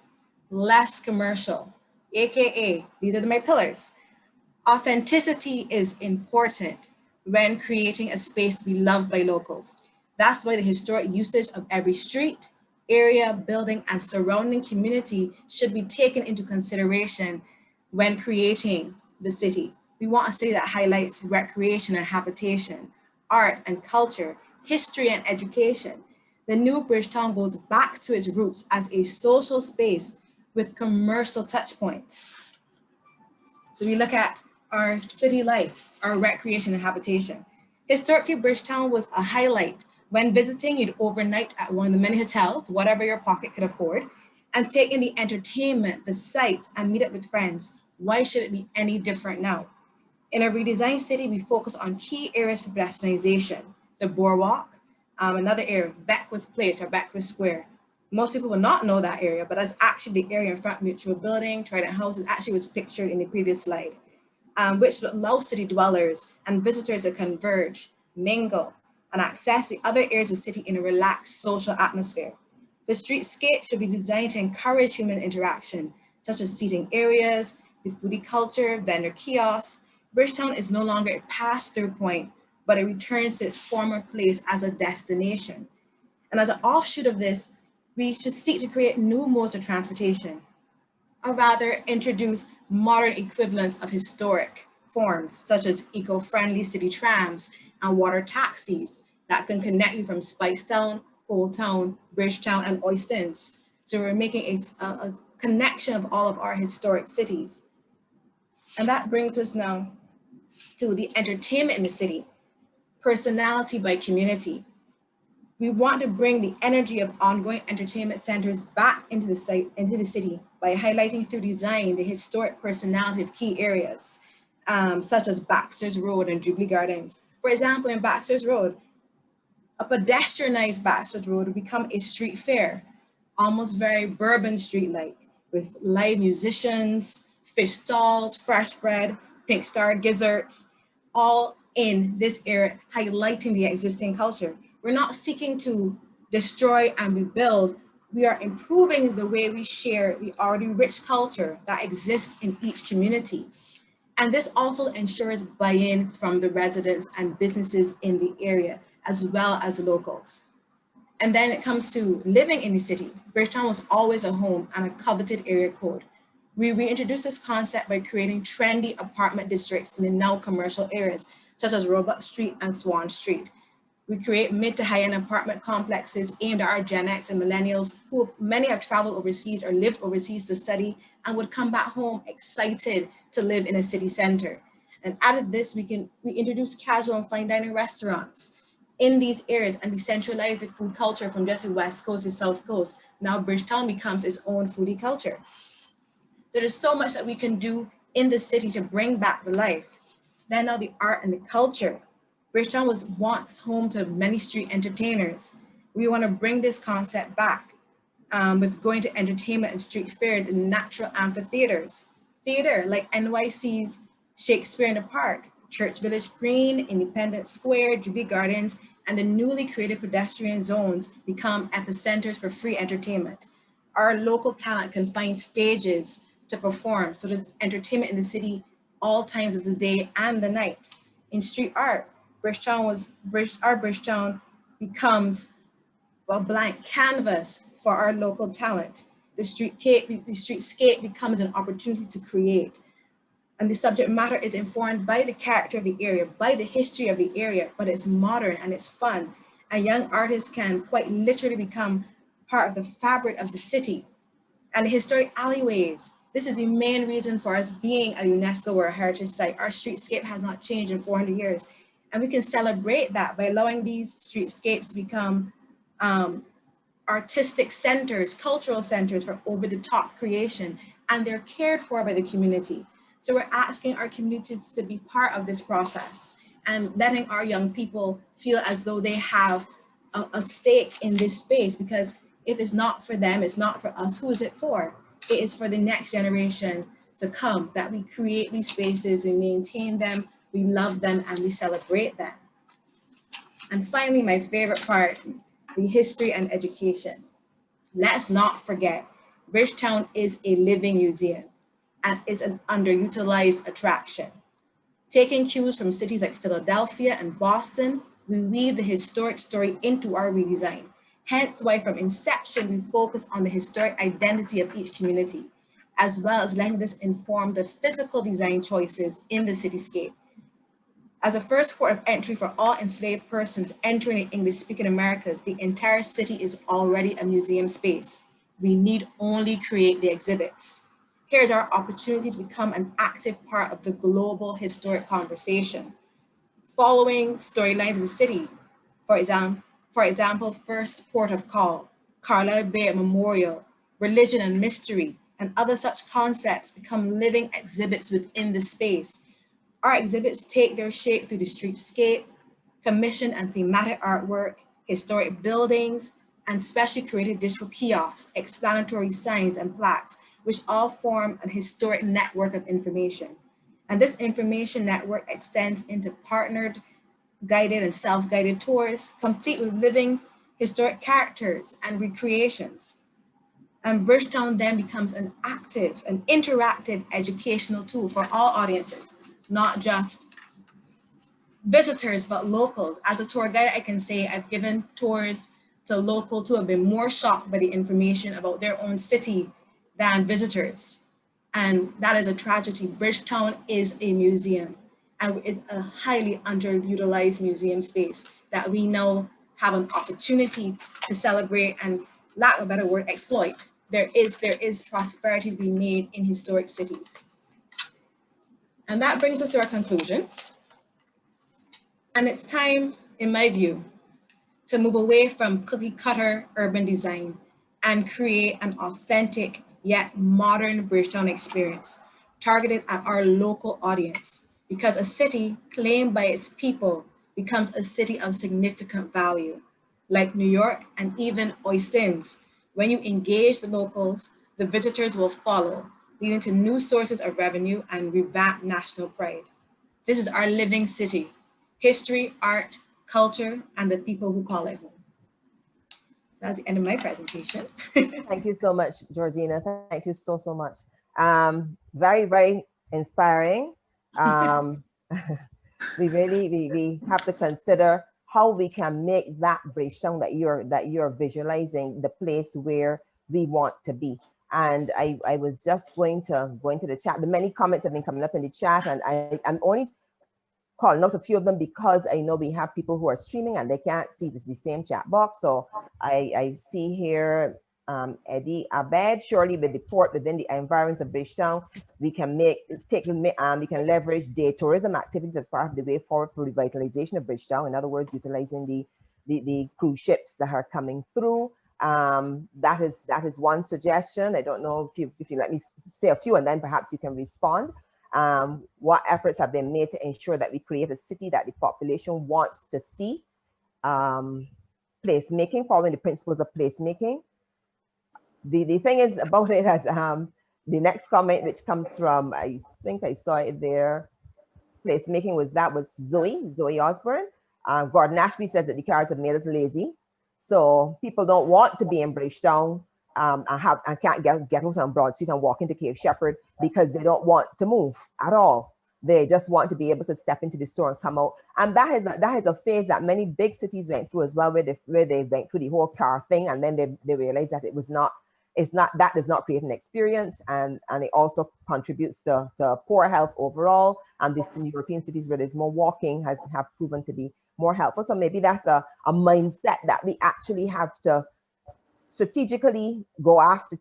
less commercial, AKA, these are my pillars. Authenticity is important when creating a space to be loved by locals. That's why the historic usage of every street, area, building, and surrounding community should be taken into consideration when creating the city. We want a city that highlights recreation and habitation, art and culture, history and education. The new Bridgetown goes back to its roots as a social space with commercial touch points. So we look at our city life, our recreation and habitation. Historically, Bridgetown was a highlight. When visiting, you'd overnight at one of the many hotels, whatever your pocket could afford, and take in the entertainment, the sights, and meet up with friends. Why should it be any different now? In a redesigned city, we focus on key areas for pedestrianization, the boardwalk, another area, Beckwith Place or Beckwith Square. Most people will not know that area, but that's actually the area in front of Mutual Building, Trident House. It actually was pictured in the previous slide, which allows city dwellers and visitors to converge, mingle, and access the other areas of the city in a relaxed social atmosphere. The streetscape should be designed to encourage human interaction, such as seating areas, the foodie culture, vendor kiosks. Bridgetown is no longer a pass-through point, but it returns to its former place as a destination. And as an offshoot of this, we should seek to create new modes of transportation, or rather introduce modern equivalents of historic forms, such as eco-friendly city trams and water taxis that can connect you from Spicetown, Old Town, Bridgetown, and Oistins. So we're making a connection of all of our historic cities. And that brings us now to the entertainment in the city, personality by community. We want to bring the energy of ongoing entertainment centers back into the city by highlighting through design the historic personality of key areas, such as Baxter's Road and Jubilee Gardens. For example, in Baxter's Road, a pedestrianized Baxter's Road would become a street fair, almost very Bourbon Street-like, with live musicians, fish stalls, fresh bread, pink star gizzards, all in this area, highlighting the existing culture. We're not seeking to destroy and rebuild. We are improving the way we share the already rich culture that exists in each community. And this also ensures buy-in from the residents and businesses in the area, as well as locals. And then it comes to living in the city. Bridgetown was always a home and a coveted area code. We reintroduced this concept by creating trendy apartment districts in the now commercial areas, such as Roebuck Street and Swan Street. We create mid to high-end apartment complexes aimed at our Gen X and millennials, who many have traveled overseas or lived overseas to study and would come back home excited to live in a city center. And added this, we introduce casual and fine dining restaurants in these areas and decentralize the food culture from just the West Coast to South Coast. Now Bridgetown becomes its own foodie culture. So there's so much that we can do in the city to bring back the life. Then now the art and the culture. Bridgetown was once home to many street entertainers. We want to bring this concept back with going to entertainment and street fairs in natural amphitheaters. Theater like NYC's Shakespeare in the Park, Church Village Green, Independence Square, Jubilee Gardens, and the newly created pedestrian zones become epicenters for free entertainment. Our local talent can find stages to perform, so there's entertainment in the city all times of the day and the night. In street art, Bridgetown becomes a blank canvas for our local talent. The streetscape becomes an opportunity to create. And the subject matter is informed by the character of the area, by the history of the area, but it's modern and it's fun. And young artists can quite literally become part of the fabric of the city. And the historic alleyways, this is the main reason for us being a UNESCO World Heritage Site. Our streetscape has not changed in 400 years. And we can celebrate that by allowing these streetscapes to become artistic centers, cultural centers for over-the-top creation, and they're cared for by the community. So we're asking our communities to be part of this process and letting our young people feel as though they have a stake in this space, because if it's not for them, it's not for us, who is it for? It is for the next generation to come, that we create these spaces, we maintain them, we love them, and we celebrate them. And finally, my favorite part, the history and education. Let's not forget, Bridgetown is a living museum and is an underutilized attraction. Taking cues from cities like Philadelphia and Boston, we weave the historic story into our redesign. Hence why from inception, we focus on the historic identity of each community, as well as letting this inform the physical design choices in the cityscape. As a first port of entry for all enslaved persons entering the English-speaking Americas, the entire city is already a museum space. We need only create the exhibits. Here's our opportunity to become an active part of the global historic conversation. Following storylines of the city, for example, First Port of Call, Carlisle Bay Memorial, religion and mystery, and other such concepts become living exhibits within the space. Our exhibits take their shape through the streetscape, commission and thematic artwork, historic buildings, and specially created digital kiosks, explanatory signs and plaques, which all form a historic network of information. And this information network extends into partnered, guided and self-guided tours, complete with living historic characters and recreations. And Bridgetown then becomes an active, an interactive educational tool for all audiences, not just visitors, but locals. As a tour guide, I can say I've given tours to locals who have been more shocked by the information about their own city than visitors. And that is a tragedy. Bridgetown is a museum, and it's a highly underutilized museum space that we now have an opportunity to celebrate and, lack of a better word, exploit. There is prosperity to be made in historic cities. And that brings us to our conclusion. And it's time, in my view, to move away from cookie cutter urban design and create an authentic yet modern Bridgetown experience targeted at our local audience, because a city claimed by its people becomes a city of significant value. Like New York and even Oistins, when you engage the locals, the visitors will follow, leading to new sources of revenue and revamped national pride. This is our living city, history, art, culture, and the people who call it home. That's the end of my presentation. Thank you so much, Georgina. Thank you so much. Very, very inspiring. We have to consider how we can make that Bridgetown that you're visualizing the place where we want to be. And I was just going to the chat. The many comments have been coming up in the chat, and I'm only calling out a few of them because I know we have people who are streaming and they can't see the same chat box. So I see here Eddie Abed, surely with the port within the environs of Bridgetown, we can we can leverage day tourism activities as part of the way forward for revitalization of Bridgetown. In other words, utilizing the cruise ships that are coming through. That is one suggestion. I don't know if you let me say a few and then perhaps you can respond. What efforts have been made to ensure that we create a city that the population wants to see? Placemaking, following the principles of placemaking. The thing is about it as the next comment, which comes from, I think I saw it there. Placemaking was Zoe Osborne. Gordon Ashby says that the cars have made us lazy. So people don't want to be in Bridgetown and can't get out on Broad Street and walk into Cape Shepherd because they don't want to move at all. They just want to be able to step into the store and come out. And that is a phase that many big cities went through as well, where they went through the whole car thing, and then they realized that that does not create an experience, and it also contributes to poor health overall. And these European cities where there's more walking have proven to be more helpful. So maybe that's a mindset that we actually have to strategically go after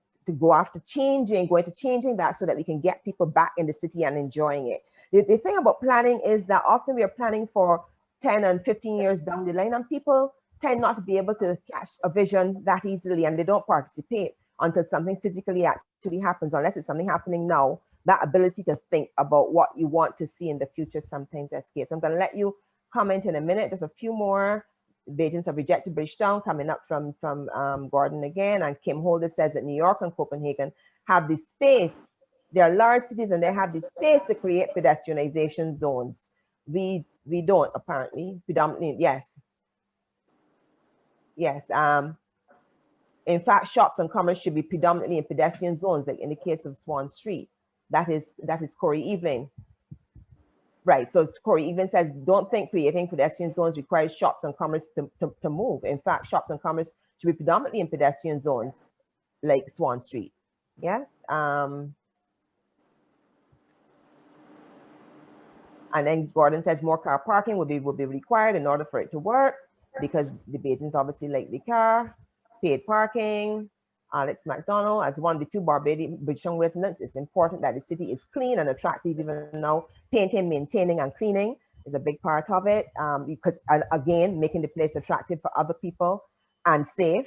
changing that so that we can get people back in the city and enjoying it. The thing about planning is that often we are planning for 10 and 15 years down the line, and people tend not to be able to catch a vision that easily, and they don't participate until something physically actually happens, unless it's something happening now. That ability to think about what you want to see in the future sometimes escapes. I'm going to let you comment in a minute. There's a few more. Bajans have rejected Bridgetown, coming up from Gordon again. And Kim Holder says that New York and Copenhagen have the space. They are large cities and they have the space to create pedestrianization zones. We don't, apparently. Predominantly, yes. In fact, shops and commerce should be predominantly in pedestrian zones, like in the case of Swan Street. That is Corey Evelyn. Right, so Corey Evelyn says, don't think creating pedestrian zones requires shops and commerce to move. In fact, shops and commerce should be predominantly in pedestrian zones, like Swan Street. Yes. And then Gordon says more car parking would be required in order for it to work, because the Bajans obviously like the car. Paid parking. Alex McDonald, as one of the few Bridgetown residents, it's important that the city is clean and attractive. Even now, painting, maintaining, and cleaning is a big part of it, because again, making the place attractive for other people and safe.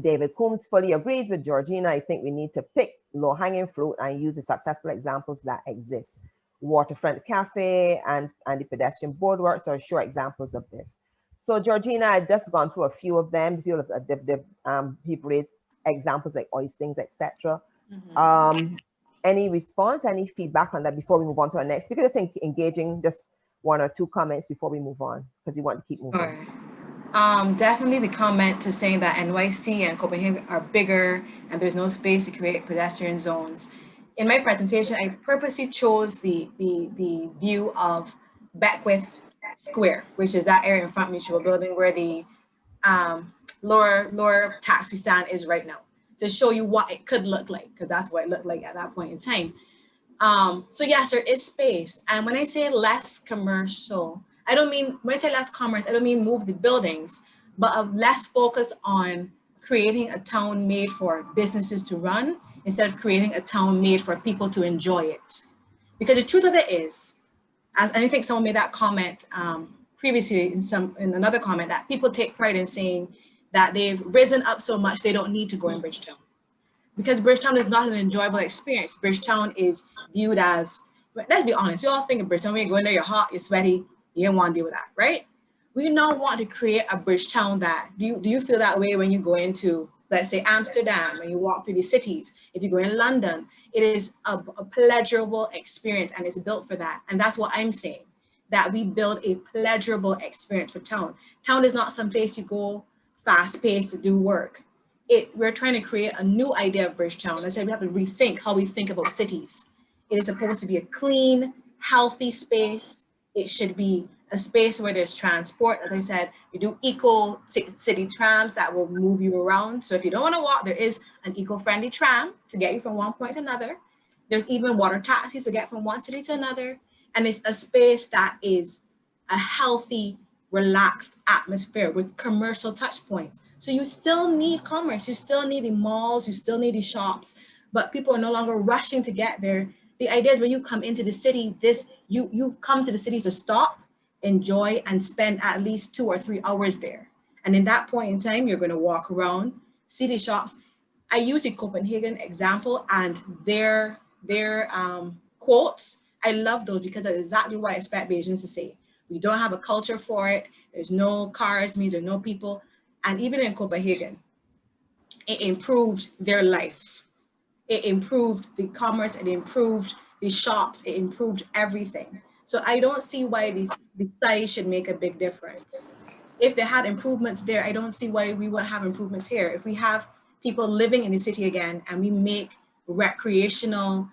David Coombs fully agrees with Georgina. I think we need to pick low-hanging fruit and use the successful examples that exist. Waterfront Cafe and the pedestrian boardwalks are sure examples of this. So Georgina, I've just gone through a few of them. People raised examples like oistings, etc. Any response, any feedback on that before we move on to our next speaker? Just engaging just one or two comments before we move on, because we want to keep moving. Sure. Definitely the comment to saying that NYC and Copenhagen are bigger and there's no space to create pedestrian zones. In my presentation, I purposely chose the view of Beckwith Square, which is that area in front of Mutual Building where the lower taxi stand is right now, to show you what it could look like, because that's what it looked like at that point in time. So yes, there is space. And when I say less commercial, when I say less commerce, I don't mean move the buildings, but of less focus on creating a town made for businesses to run instead of creating a town made for people to enjoy it. Because the truth of it is, and I think someone made that comment previously in another comment, that people take pride in saying that they've risen up so much they don't need to go in Bridgetown. Because Bridgetown is not an enjoyable experience. Bridgetown is viewed as, let's be honest, you all think of Bridgetown, when you go in there, you're hot, you're sweaty, you don't want to deal with that, right? We now want to create a Bridgetown that, do you feel that way when you go into, let's say, Amsterdam, when you walk through the cities? If you go in London, it is a pleasurable experience, and it's built for that. And that's what I'm saying, that we build a pleasurable experience for town. Town is not some place you go fast-paced to do work. We're trying to create a new idea of Bridgetown. Let's say we have to rethink how we think about cities. It is supposed to be a clean, healthy space. It should be a space where there's transport. As I said, we do eco city trams that will move you around. So if you don't want to walk, there is an eco-friendly tram to get you from one point to another. There's even water taxis to get from one city to another. And it's a space that is a healthy, relaxed atmosphere with commercial touch points. So you still need commerce, you still need the malls, you still need the shops, but people are no longer rushing to get there. The idea is when you come into the city, you come to the city to stop, enjoy, and spend at least 2 or 3 hours there. And in that point in time, you're going to walk around, see the shops. I use the Copenhagen example and their quotes. I love those because that's exactly what I expect Bajans to say. We don't have a culture for it. There's no cars, means there's no people. And even in Copenhagen, it improved their life. It improved the commerce, it improved the shops, it improved everything. So I don't see why the size should make a big difference. If they had improvements there, I don't see why we wouldn't have improvements here. If we have people living in the city again and we make recreational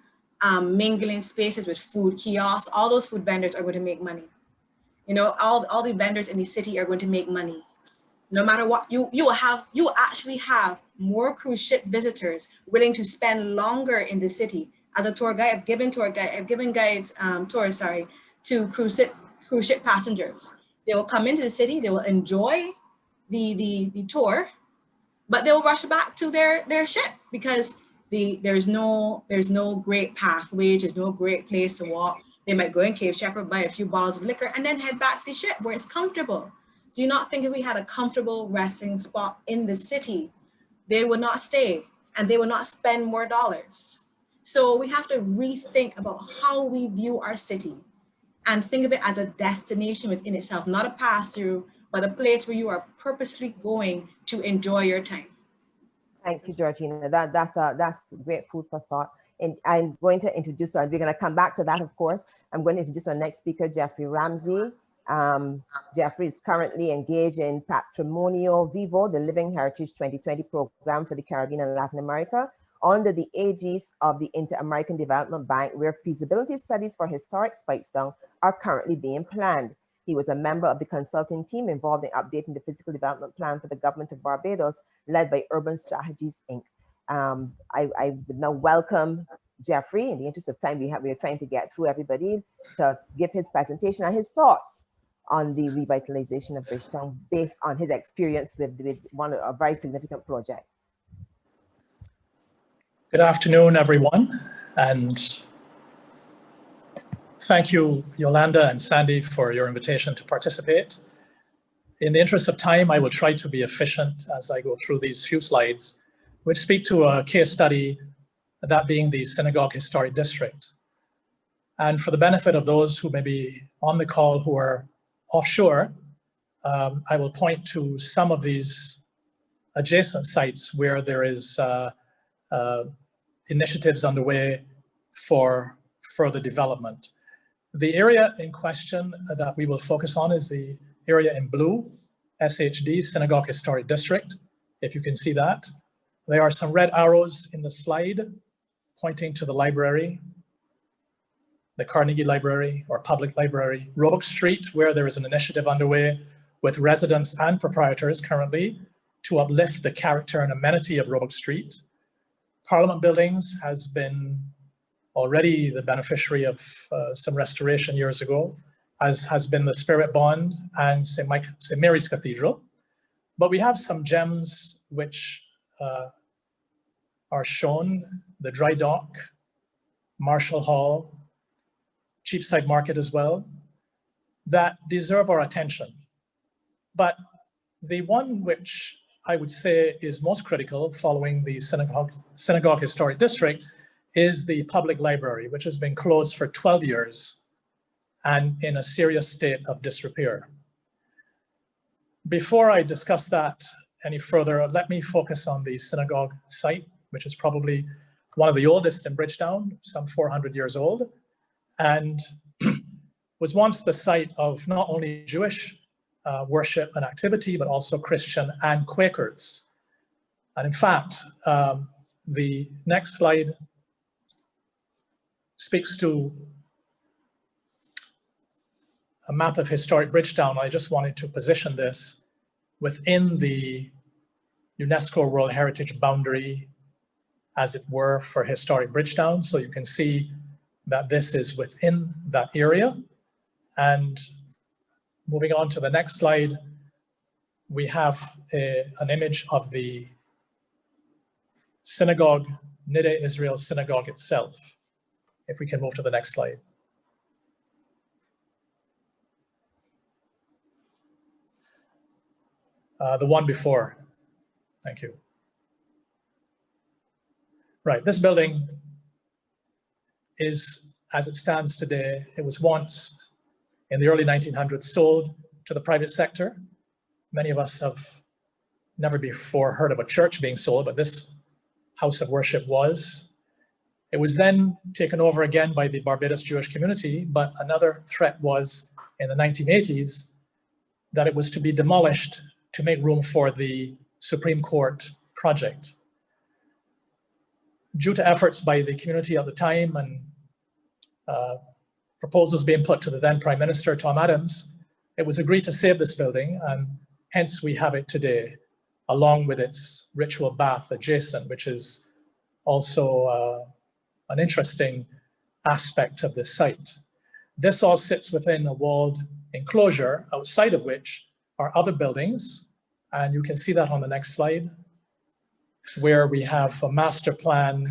mingling spaces with food kiosks, all those food vendors are going to make money. You know, all the vendors in the city are going to make money. No matter what, you will actually have more cruise ship visitors willing to spend longer in the city. As a tour guide, I've given guides tours, to cruise ship passengers. They will come into the city, they will enjoy the tour, but they'll rush back to their ship because there's no great pathways, there's no great place to walk. They might go in Cave Shepherd, buy a few bottles of liquor, and then head back to the ship where it's comfortable. Do you not think if we had a comfortable resting spot in the city, they would not stay and they would not spend more dollars? So we have to rethink about how we view our city and think of it as a destination within itself, not a pass-through, but a place where you are purposely going to enjoy your time. Thank you, Georgina. That's great food for thought. And I'm going to introduce, and we're going to come back to that, of course. I'm going to introduce our next speaker, Geoffrey Ramsey. Geoffrey is currently engaged in Patrimonio Vivo, the Living Heritage 2020 program for the Caribbean and Latin America, under the aegis of the Inter-American Development Bank, where feasibility studies for historic Spikestown are currently being planned. He was a member of the consulting team involved in updating the physical development plan for the government of Barbados, led by Urban Strategies, Inc. I would now welcome Geoffrey. In the interest of time, we are trying to get through everybody, to give his presentation and his thoughts on the revitalization of Bridgetown based on his experience with a very significant project. Good afternoon, everyone, and thank you, Yolanda and Sandy, for your invitation to participate. In the interest of time, I will try to be efficient as I go through these few slides, which speak to a case study, that being the Synagogue Historic District. And for the benefit of those who may be on the call who are offshore, I will point to some of these adjacent sites where there is initiatives underway for further development. The area in question that we will focus on is the area in blue, SHD, Synagogue Historic District, if you can see that. There are some red arrows in the slide pointing to the library, the Carnegie Library or Public Library, Roebuck Street, where there is an initiative underway with residents and proprietors currently to uplift the character and amenity of Roebuck Street. Parliament Buildings has been already the beneficiary of some restoration years ago, as has been the Spirit Bond and St. Mary's Cathedral. But we have some gems which are shown: the Dry Dock, Marshall Hall, Cheapside Market as well, that deserve our attention. But the one which I would say is most critical following the Synagogue Historic District is the public library, which has been closed for 12 years and in a serious state of disrepair. Before I discuss that any further, let me focus on the synagogue site, which is probably one of the oldest in Bridgetown, some 400 years old, and was once the site of not only Jewish worship and activity, but also Christian and Quakers. And in fact, the next slide speaks to a map of historic Bridgetown. I just wanted to position this within the UNESCO World Heritage boundary, as it were, for historic Bridgetown. So you can see that this is within that area. And moving on to the next slide, we have an image of the synagogue, Nidde Israel Synagogue itself. If we can move to the next slide. The one before, thank you. Right, this building is, as it stands today, it was once in the early 1900s sold to the private sector. Many of us have never before heard of a church being sold, but this house of worship was. It was then taken over again by the Barbados Jewish community, but another threat was in the 1980s that it was to be demolished to make room for the Supreme Court project. Due to efforts by the community at the time and proposals being put to the then Prime Minister, Tom Adams, it was agreed to save this building, and hence we have it today, along with its ritual bath adjacent, which is also an interesting aspect of this site. This all sits within a walled enclosure, outside of which are other buildings, and you can see that on the next slide, where we have a master plan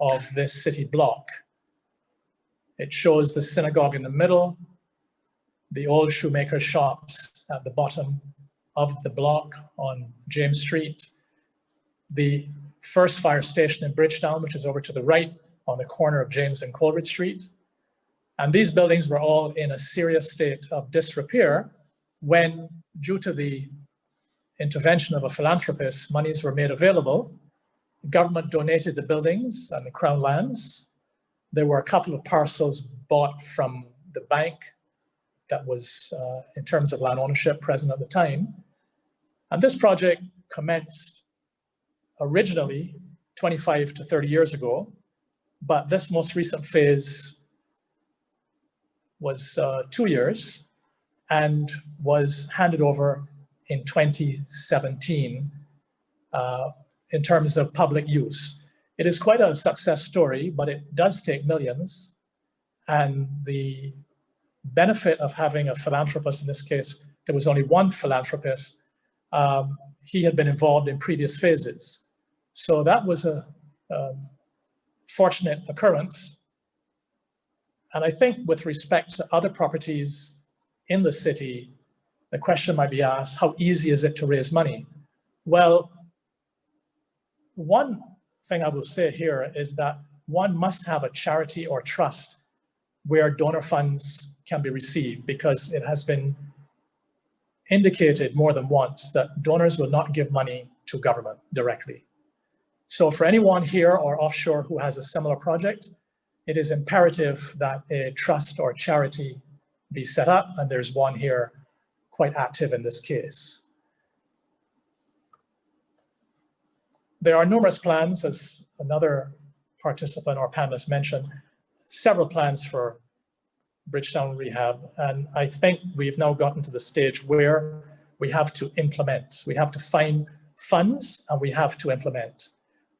of this city block. It shows the synagogue in the middle, the old shoemaker shops at the bottom of the block on James Street, the first fire station in Bridgetown, which is over to the right on the corner of James and Coleridge Street. And these buildings were all in a serious state of disrepair when, due to the intervention of a philanthropist, monies were made available. The government donated the buildings and the Crown lands. There were a couple of parcels bought from the bank that was, in terms of land ownership, present at the time. And this project commenced originally 25 to 30 years ago, but this most recent phase was 2 years and was handed over in 2017 in terms of public use. It is quite a success story, but it does take millions. And the benefit of having a philanthropist, in this case, there was only one philanthropist, he had been involved in previous phases. So that was a fortunate occurrence. And I think with respect to other properties in the city, the question might be asked, how easy is it to raise money? Well, one thing I will say here is that one must have a charity or trust where donor funds can be received, because it has been indicated more than once that donors will not give money to government directly. So for anyone here or offshore who has a similar project, it is imperative that a trust or charity be set up, and there's one here quite active in this case. There are numerous plans, as another participant or panelist mentioned, several plans for Bridgetown rehab, and I think we've now gotten to the stage where we have to implement. We have to find funds and we have to implement.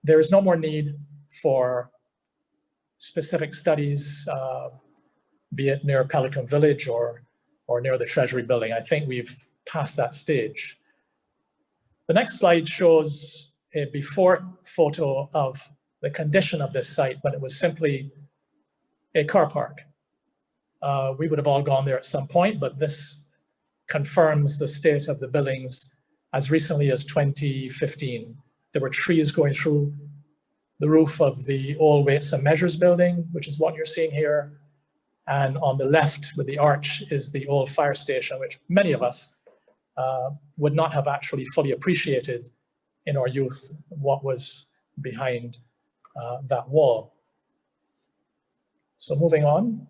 There is no more need for specific studies, be it near Pelican Village or near the Treasury building. I think we've passed that stage. The next slide shows a before photo of the condition of this site when it was simply a car park. We would have all gone there at some point, but this confirms the state of the buildings as recently as 2015. There were trees going through the roof of the old Weights and Measures building, which is what you're seeing here. And on the left with the arch is the old fire station, which many of us would not have actually fully appreciated in our youth what was behind that wall. So moving on,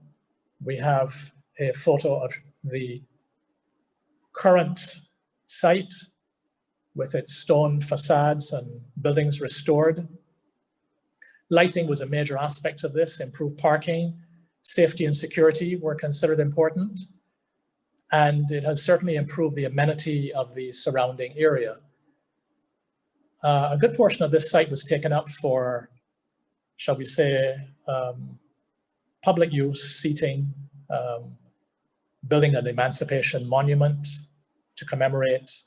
we have a photo of the current site with its stone facades and buildings restored. Lighting was a major aspect of this. Improved parking, safety and security were considered important. and it has certainly improved the amenity of the surrounding area. A good portion of this site was taken up for, shall we say, public use, seating, building an Emancipation Monument to commemorate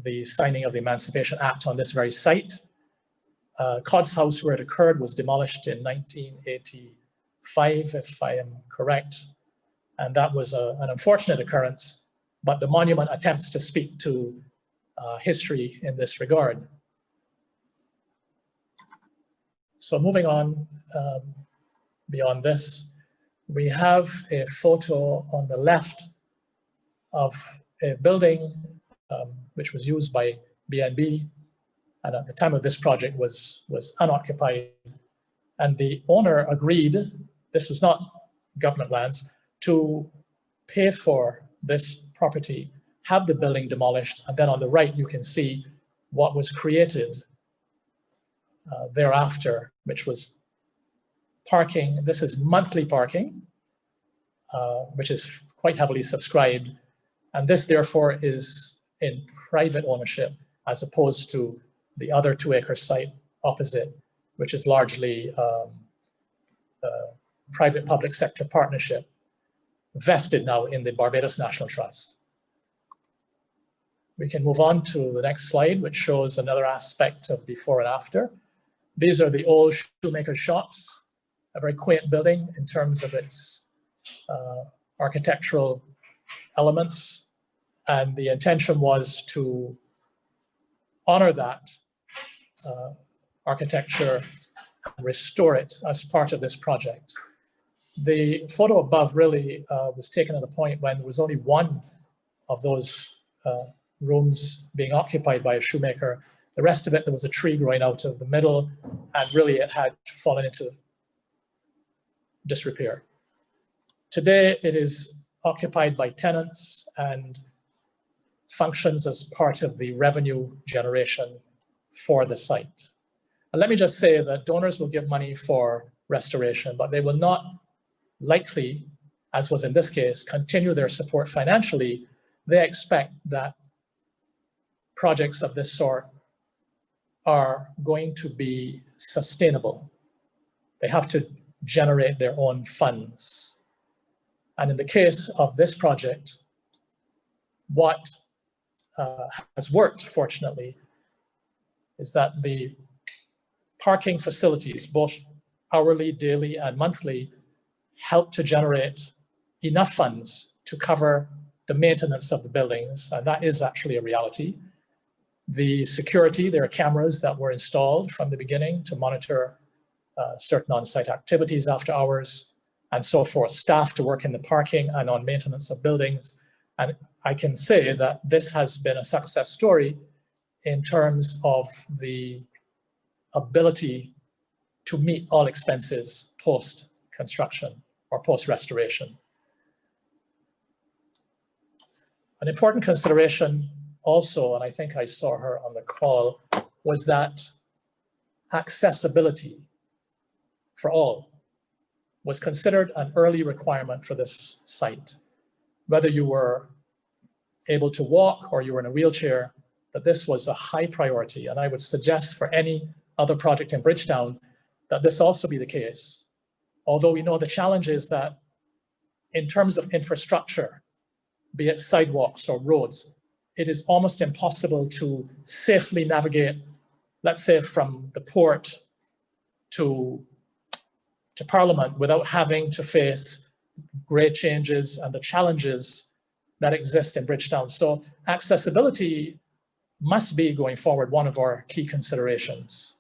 the signing of the Emancipation Act on this very site. Codd's house, where it occurred, was demolished in 1985, if I am correct. And that was an unfortunate occurrence, but the monument attempts to speak to history in this regard. So moving on beyond this, we have a photo on the left of a building which was used by BNB, and at the time of this project was unoccupied. And the owner agreed, this was not government lands, to pay for this property, have the building demolished, and then on the right you can see what was created thereafter, which was parking. This is monthly parking, which is quite heavily subscribed. And this therefore is in private ownership as opposed to the other 2-acre site opposite, which is largely private public sector partnership, vested now in the Barbados National Trust. We can move on to the next slide, which shows another aspect of before and after. These are the old shoemaker shops, a very quaint building in terms of its architectural elements. And the intention was to honor that architecture and restore it as part of this project. The photo above really was taken at a point when there was only one of those rooms being occupied by a shoemaker. The rest of it, there was a tree growing out of the middle, and really it had fallen into disrepair. Today, it is occupied by tenants and functions as part of the revenue generation for the site. And let me just say that donors will give money for restoration, but they will not likely, as was in this case, continue their support financially. They expect that projects of this sort are going to be sustainable. They have to generate their own funds. And in the case of this project, what has worked, fortunately, is that the parking facilities, both hourly, daily, and monthly, help to generate enough funds to cover the maintenance of the buildings, and that is actually a reality. The security, there are cameras that were installed from the beginning to monitor certain on-site activities after hours and so forth, staff to work in the parking and on maintenance of buildings. And I can say that this has been a success story in terms of the ability to meet all expenses post-construction or post-restoration. An important consideration also, and I think I saw her on the call, was that accessibility for all was considered an early requirement for this site. Whether you were able to walk or you were in a wheelchair, that this was a high priority. And I would suggest for any other project in Bridgetown that this also be the case. Although we know the challenge is that in terms of infrastructure, be it sidewalks or roads, it is almost impossible to safely navigate, let's say from the port to Parliament without having to face grade changes and the challenges that exist in Bridgetown. So accessibility must be, going forward, one of our key considerations.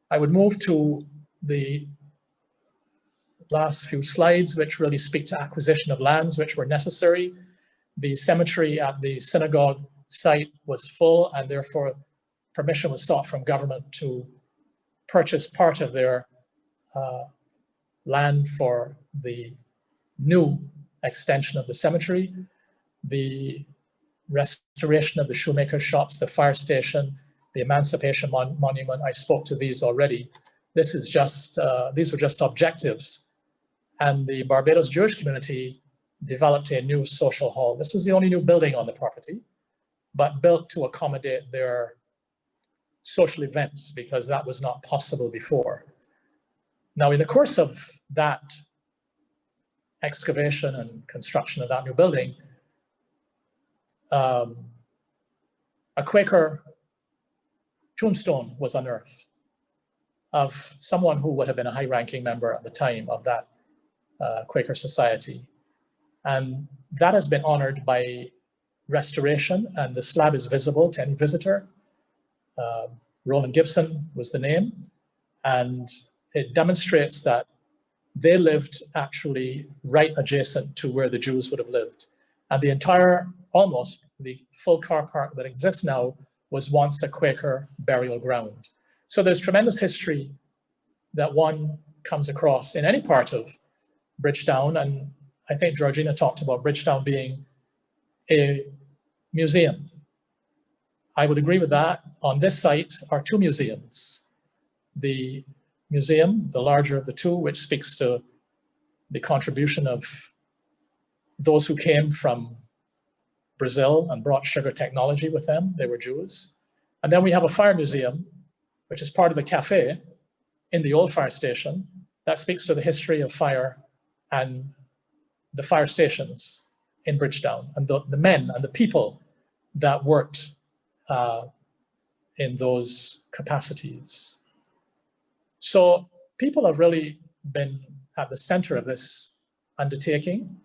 I would move to the last few slides, which really speak to acquisition of lands which were necessary. The cemetery at the Synagogue site was full, and therefore permission was sought from government to purchase part of their land for the new extension of the cemetery. The restoration of the shoemaker shops, the fire station, the Emancipation Monument, I spoke to these already. This is just, these were just objectives. And the Barbados Jewish community developed a new social hall. This was the only new building on the property, but built to accommodate their social events because that was not possible before. Now, in the course of that excavation and construction of that new building, a Quaker tombstone was unearthed of someone who would have been a high-ranking member at the time of that Quaker society. And that has been honored by restoration, and the slab is visible to any visitor. Roland Gibson was the name, and it demonstrates that they lived actually right adjacent to where the Jews would have lived. And the entire, almost the full car park that exists now was once a Quaker burial ground. So there's tremendous history that one comes across in any part of Bridgetown, and I think Georgina talked about Bridgetown being a museum. I would agree with that. On this site are two museums. The museum, the larger of the two, which speaks to the contribution of those who came from Brazil and brought sugar technology with them. They were Jews. And then we have a fire museum, which is part of the cafe in the old fire station that speaks to the history of fire and the fire stations in Bridgetown and the men and the people that worked in those capacities. So people have really been at the center of this undertaking.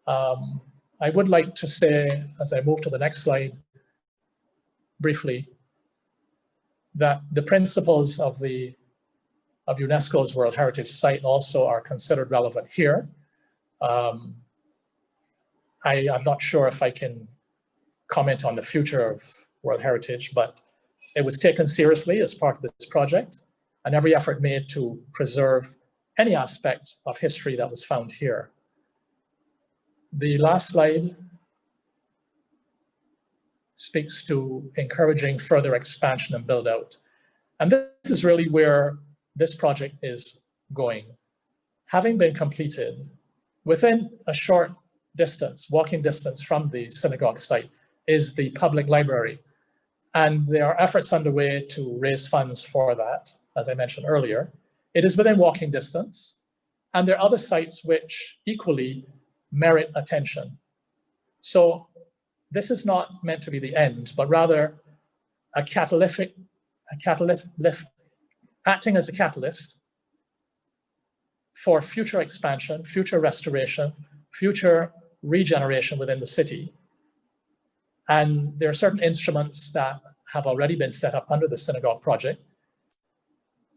I would like to say, as I move to the next slide, briefly, that the principles of UNESCO's World Heritage Site also are considered relevant here. I'm not sure if I can comment on the future of World Heritage, but it was taken seriously as part of this project, and every effort made to preserve any aspect of history that was found here. The last slide speaks to encouraging further expansion and build out. And this is really where this project is going. Having been completed, within a short distance, walking distance from the synagogue site, is the public library. And there are efforts underway to raise funds for that, as I mentioned earlier. It is within walking distance. And there are other sites which equally merit attention. So this is not meant to be the end, but rather acting as a catalyst for future expansion, future restoration, future regeneration within the city. And there are certain instruments that have already been set up under the Synagogue project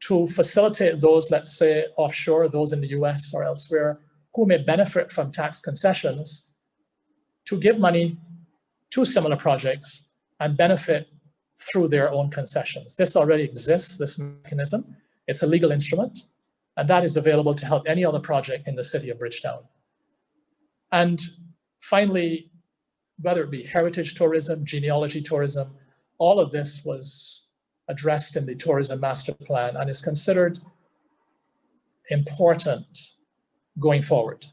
to facilitate those, let's say, offshore, those in the US or elsewhere, who may benefit from tax concessions, to give money to similar projects and benefit through their own concessions. This already exists, this mechanism. It's a legal instrument, and that is available to help any other project in the city of Bridgetown. And finally, whether it be heritage tourism, genealogy tourism, all of this was addressed in the tourism master plan and is considered important going forward.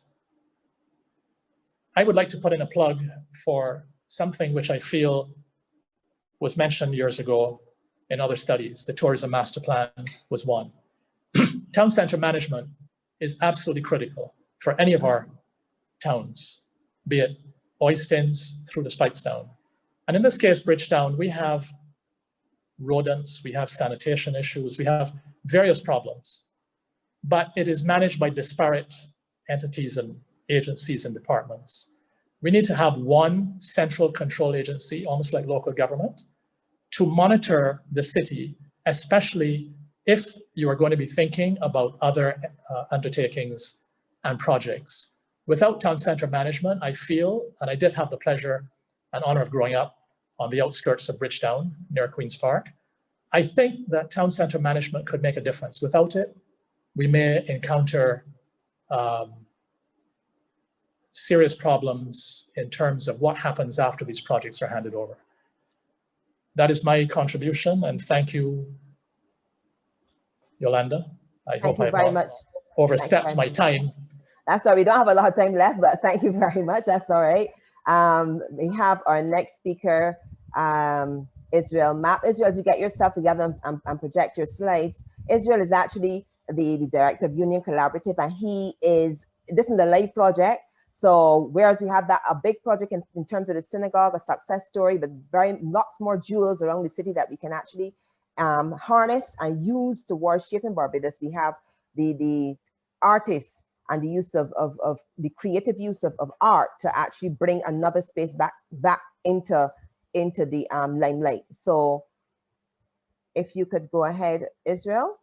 I would like to put in a plug for something which I feel was mentioned years ago in other studies. The tourism master plan was one. Town center management is absolutely critical for any of our towns, be it Oistins through to Speightstown. And in this case, Bridgetown, we have rodents, we have sanitation issues, we have various problems, but it is managed by disparate entities and agencies and departments. We need to have one central control agency, almost like local government, to monitor the city, especially if you are going to be thinking about other undertakings and projects. Without town center management, I feel, and I did have the pleasure and honor of growing up on the outskirts of Bridgetown near Queen's Park, I think that town center management could make a difference. Without it, we may encounter serious problems in terms of what happens after these projects are handed over. That is my contribution, and thank you, Yolanda. I hope I have not overstepped my time, That's all. We don't have a lot of time left, but thank you very much. That's all right. We have our next speaker, Israel Mapp. Israel, as you get yourself together and project your slides, Israel is actually the director of Union Collaborative, and this is a live project. So whereas you have a big project in terms of the synagogue, a success story, but lots more jewels around the city that we can actually harness and use towards shaping Barbados. We have the artists and the use of the creative use of art to actually bring another space back into the limelight. So if you could go ahead, Israel.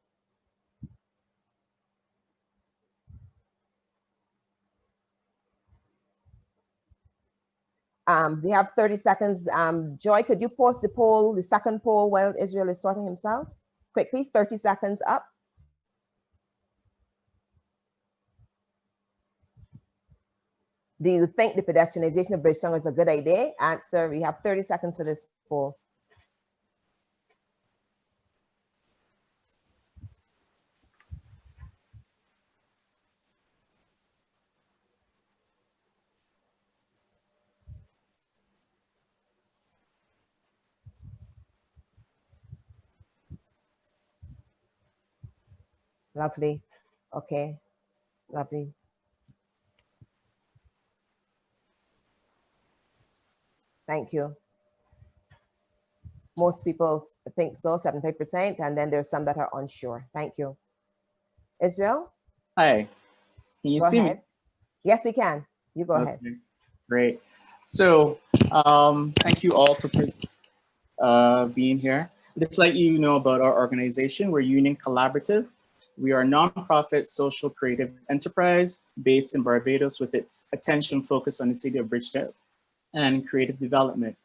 We have 30 seconds. Joy, could you post the second poll while Israel is sorting himself? Quickly, 30 seconds up. Do you think the pedestrianization of Bridgetown is a good idea? Answer, we have 30 seconds for this poll. Lovely. Okay, lovely. Thank you. Most people think so, 75%, and then there's some that are unsure. Thank you. Israel? Hi, can you see me? Yes, we can. You go ahead. Great. So thank you all for being here. Just let you know about our organization. We're Union Collaborative. We are a nonprofit social creative enterprise based in Barbados with its attention focused on the city of Bridgetown and creative development.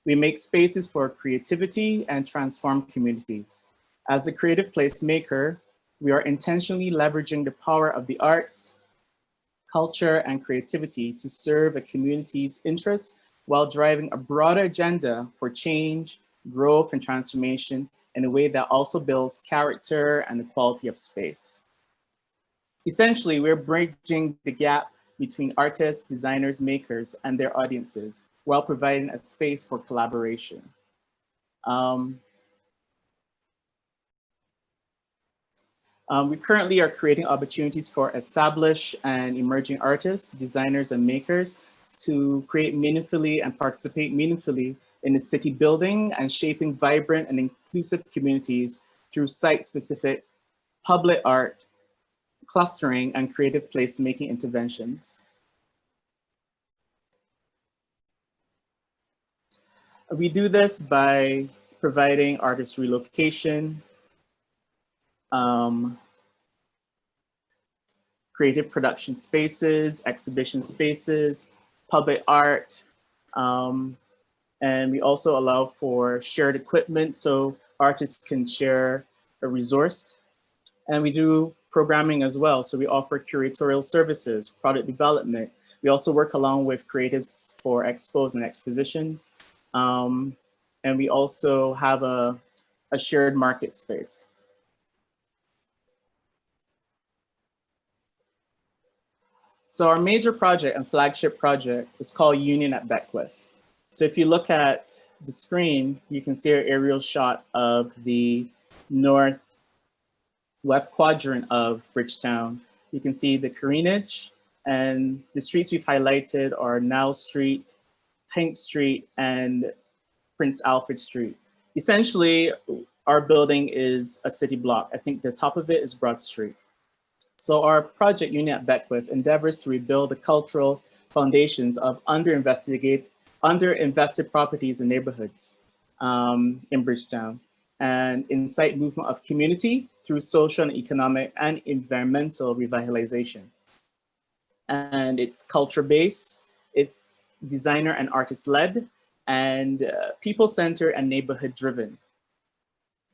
We make spaces for creativity and transform communities. As a creative placemaker, we are intentionally leveraging the power of the arts, culture, and creativity to serve a community's interests while driving a broader agenda for change, growth, and transformation in a way that also builds character and the quality of space. Essentially, we're bridging the gap between artists, designers, makers, and their audiences while providing a space for collaboration. We currently are creating opportunities for established and emerging artists, designers, and makers to create meaningfully and participate meaningfully in the city building and shaping vibrant and inclusive communities through site-specific public art, clustering, and creative placemaking interventions. We do this by providing artist relocation, creative production spaces, exhibition spaces, public art, and we also allow for shared equipment so artists can share a resource. And we do programming as well. So we offer curatorial services, product development. We also work along with creatives for expos and expositions. And we also have a shared market space. So our major project and flagship project is called Union at Beckwith. So if you look at the screen, you can see an aerial shot of the northwest quadrant of Bridgetown. You can see the Carinage, and the streets we've highlighted are Now Street, Pink Street, and Prince Alfred Street. Essentially, our building is a city block. I think the top of it is Broad Street. So our project, Union at Beckwith, endeavors to rebuild the cultural foundations of underinvested properties and neighborhoods in Bridgetown and incite movement of community through social and economic and environmental revitalization. And it's culture-based, it's designer and artist-led, and people-centered and neighborhood-driven.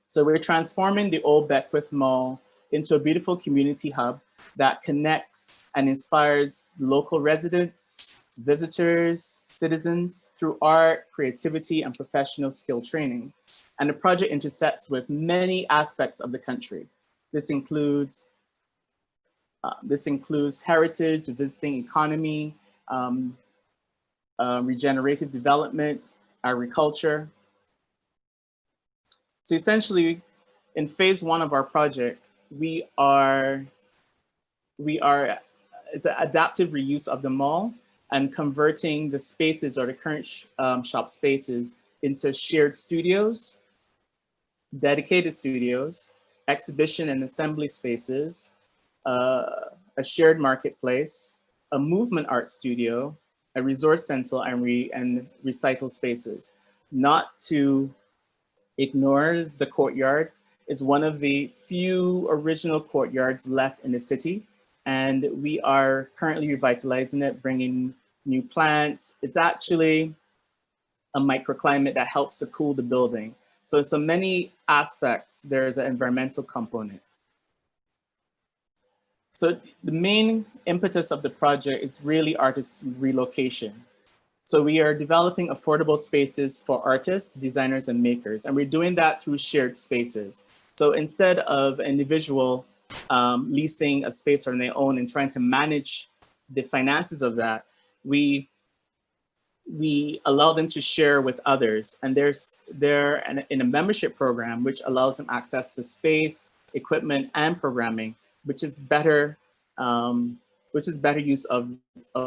So we're transforming the old Beckwith Mall into a beautiful community hub that connects and inspires local residents, visitors, citizens through art, creativity, and professional skill training. And the project intersects with many aspects of the country. This includes This includes heritage, visiting economy, regenerative development, agriculture. So essentially, in phase 1 of our project, it's an adaptive reuse of the mall and converting the spaces or the current shop spaces into shared studios, dedicated studios, exhibition and assembly spaces, a shared marketplace, a movement art studio, a resource center, and recycle spaces. Not to ignore the courtyard. Is one of the few original courtyards left in the city. And we are currently revitalizing it, bringing new plants. It's actually a microclimate that helps to cool the building. So many aspects, there's an environmental component. So the main impetus of the project is really artist relocation. So we are developing affordable spaces for artists, designers, and makers. And we're doing that through shared spaces. So instead of an individual leasing a space on their own and trying to manage the finances of that, we allow them to share with others. And they're in a membership program, which allows them access to space, equipment, and programming, which is better use of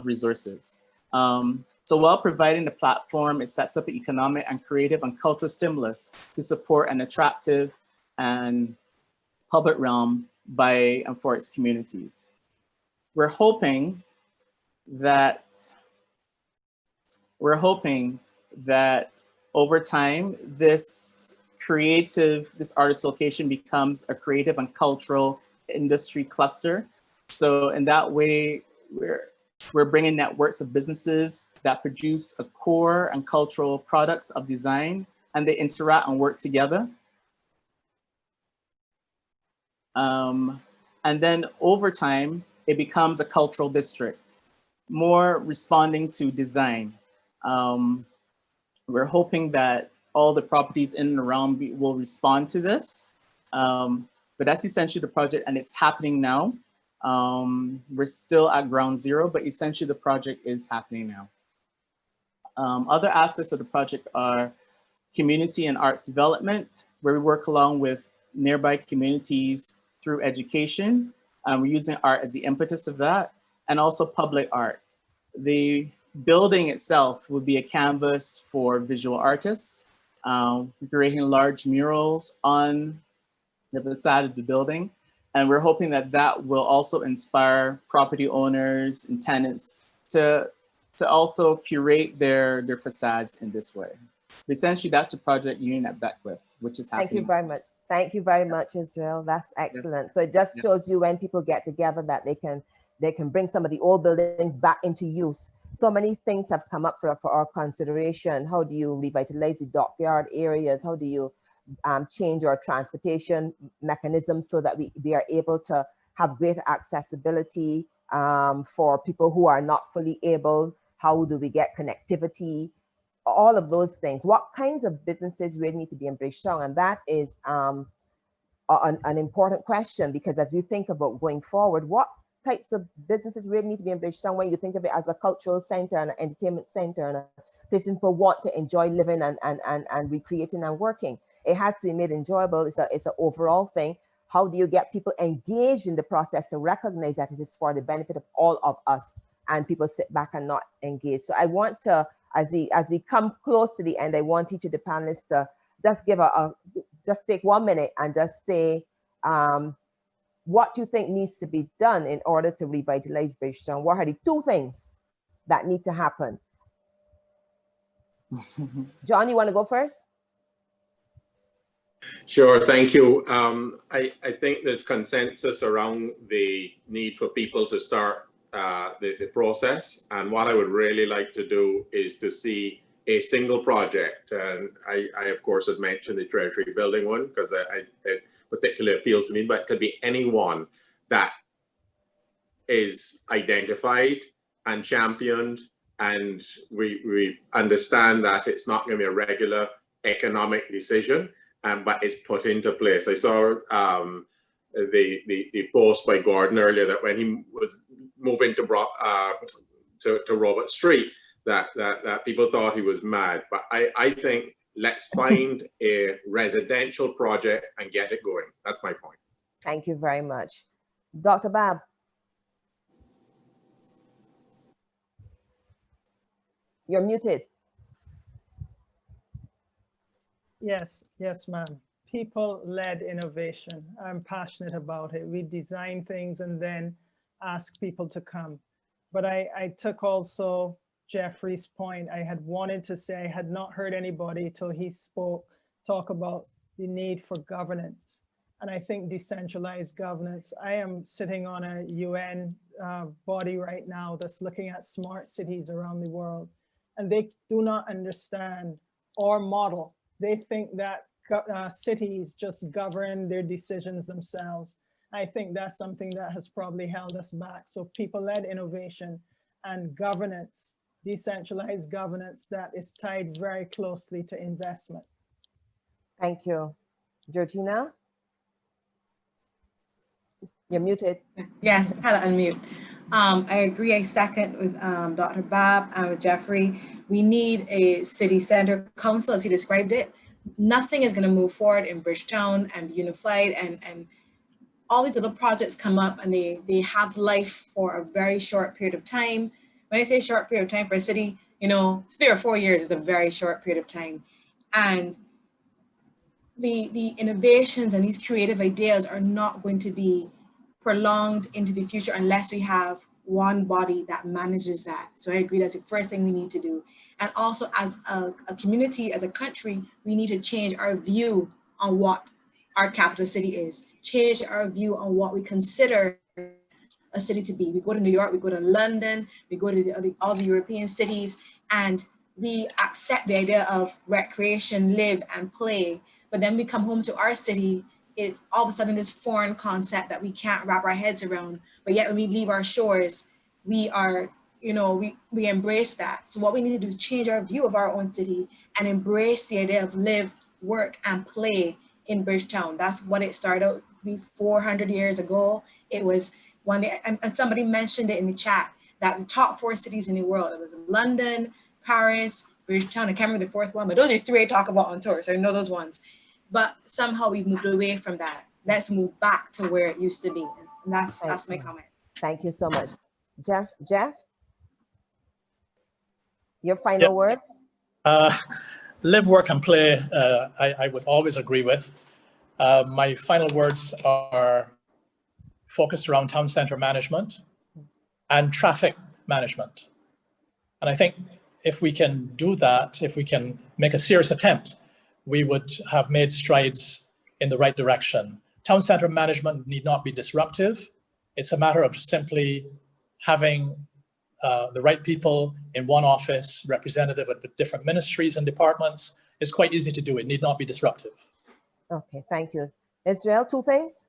resources. So while providing the platform, it sets up an economic and creative and cultural stimulus to support an attractive and public realm by and for its communities. We're hoping that over time, this artist location becomes a creative and cultural industry cluster. So in that way, we're bringing networks of businesses that produce a core and cultural products of design, and they interact and work together. And then over time, it becomes a cultural district, more responding to design. We're hoping that all the properties in and around will respond to this. But that's essentially the project, and it's happening now. We're still at ground zero, but essentially the project is happening now. Other aspects of the project are community and arts development, where we work along with nearby communities through education. We're using art as the impetus of that, and also public art. The building itself will be a canvas for visual artists, creating large murals on the facade of the building. And we're hoping that that will also inspire property owners and tenants to also curate their facades in this way. But essentially, that's the project Union at Beckwith, which is happening. Thank you very much. Thank you very much, Israel. That's excellent. So it just shows you when people get together that they can bring some of the old buildings back into use. So many things have come up for our consideration. How do you revitalize the dockyard areas? How do you change our transportation mechanisms so that we are able to have greater accessibility for people who are not fully able? How do we get connectivity? All of those things. What kinds of businesses really need to be in Bridgetown? And that is an important question, because as we think about going forward, what types of businesses really need to be in Bridgetown when you think of it as a cultural center and an entertainment center and a place people want to enjoy living and recreating and working? It has to be made enjoyable. It's an overall thing. How do you get people engaged in the process to recognize that it is for the benefit of all of us, and people sit back and not engage? So I want to, as we come close to the end, I want each of the panelists to just give just take 1 minute and just say what you think needs to be done in order to revitalize Bridgetown. What are the 2 things that need to happen? John, you want to go first? Sure, thank you. I think there's consensus around the need for people to start the process. And what I would really like to do is to see a single project. And I of course, had mentioned the Treasury Building one because it particularly appeals to me, but it could be any one that is identified and championed. And we understand that it's not going to be a regular economic decision, but it's put into place. I saw the post by Gordon earlier that when he was moving to Robert Street, that people thought he was mad. But I think let's find a residential project and get it going. That's my point. Thank you very much. Dr. Babb. You're muted. Yes, ma'am. People-led innovation. I'm passionate about it. We design things and then ask people to come. But I took also Geoffrey's point. I had wanted to say, I had not heard anybody till he talk about the need for governance. And I think decentralized governance. I am sitting on a UN body right now that's looking at smart cities around the world. And they do not understand our model. They think that cities just govern their decisions themselves. I think that's something that has probably held us back. So people-led innovation and governance, decentralized governance that is tied very closely to investment. Thank you. Georgina? You're muted. Yes, I had to unmute. I agree, I second with Dr. Babb and with Geoffrey. We need a city center council, as he described it. Nothing is going to move forward in Bridgetown and be unified, and all these little projects come up and they have life for a very short period of time. When I say short period of time for a city, 3 or 4 years is a very short period of time. And the innovations and these creative ideas are not going to be prolonged into the future unless we have one body that manages that. So I agree that's the first thing we need to do. And also as a community, as a country, we need to change our view on what our capital city is, change our view on what we consider a city to be. We go to New York, we go to London, we go to all the European cities, and we accept the idea of recreation, live and play. But then we come home to our city, it's all of a sudden this foreign concept that we can't wrap our heads around. But yet when we leave our shores, we are, we embrace that. So what we need to do is change our view of our own city and embrace the idea of live, work and play in Bridgetown. That's what it started out 400 years ago. It was one, and somebody mentioned it in the chat, that the top 4 cities in the world, it was London, Paris, Bridgetown, I can't remember the 4th one, but those are 3 I talk about on tour, so I know those ones. But somehow we've moved away from that. Let's move back to where it used to be. And that's my comment. Thank you so much. Jeff, your final words? Live, work, and play, I would always agree with. My final words are focused around town center management and traffic management. And I think if we can do that, if we can make a serious attempt, we would have made strides in the right direction. Town center management need not be disruptive. It's a matter of simply having the right people in one office, representative of different ministries and departments. It's quite easy to do. It need not be disruptive. Okay, thank you. Israel, 2 things?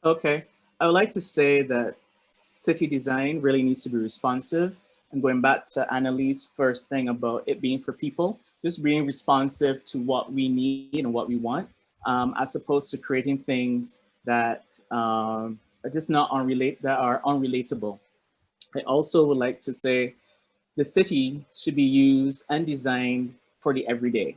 Okay, I would like to say that city design really needs to be responsive. And going back to Annalee's first thing about it being for people, just being responsive to what we need and what we want, as opposed to creating things that are just not unrelatable. I also would like to say the city should be used and designed for the everyday.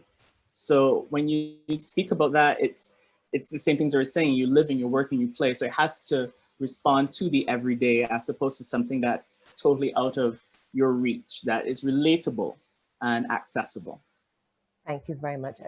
So when you speak about that, it's the same things I was saying. You live and you work and you play. So it has to respond to the everyday as opposed to something that's totally out of your reach, that is relatable and accessible. Thank you very much.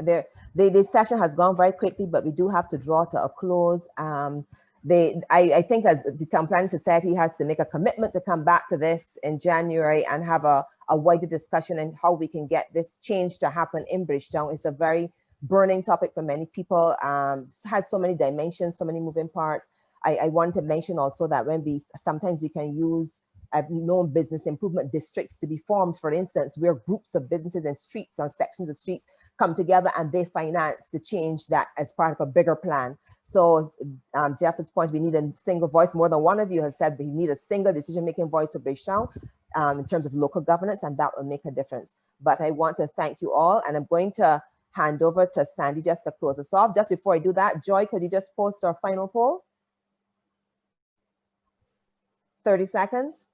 The session has gone very quickly, but we do have to draw to a close. I think as the Town Planning Society has to make a commitment to come back to this in January and have a wider discussion on how we can get this change to happen in Bridgetown. It's a very burning topic for many people. Has so many dimensions, so many moving parts. I want to mention also that sometimes we can use known business improvement districts to be formed, for instance, where groups of businesses and streets or sections of streets come together and they finance to change that as part of a bigger plan. So Jeff's point, we need a single voice. More than one of you have said we need a single decision-making voice for Bridgetown in terms of local governance, and that will make a difference. But I want to thank you all, and I'm going to hand over to Sandy just to close us off. Just before I do that, Joy, could you just post our final poll? 30 seconds.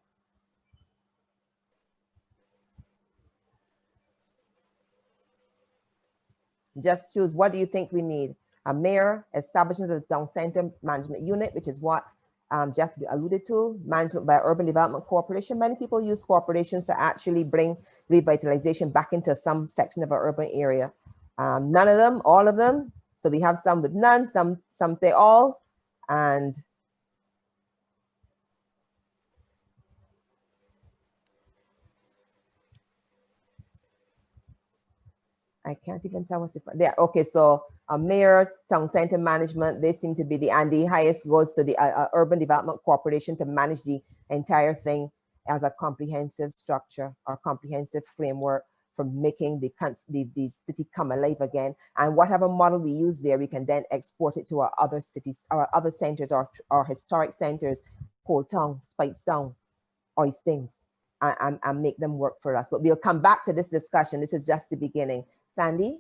Just choose, what do you think we need? A mayor, establishment of the town center management unit, which is what Geoffrey alluded to, management by urban development corporation. Many people use corporations to actually bring revitalization back into some section of our urban area. None of them, all of them. So we have some with none, some say all, and I can't even tell what's it there. Okay, so mayor, town center management, they seem to be and the highest goes to the urban development corporation to manage the entire thing as a comprehensive structure or comprehensive framework for making the city come alive again. And whatever model we use there, we can then export it to our other cities, our other centers, our historic centers, Cold Town, Speightstown, Oistins, and make them work for us. But we'll come back to this discussion. This is just the beginning. Sandy?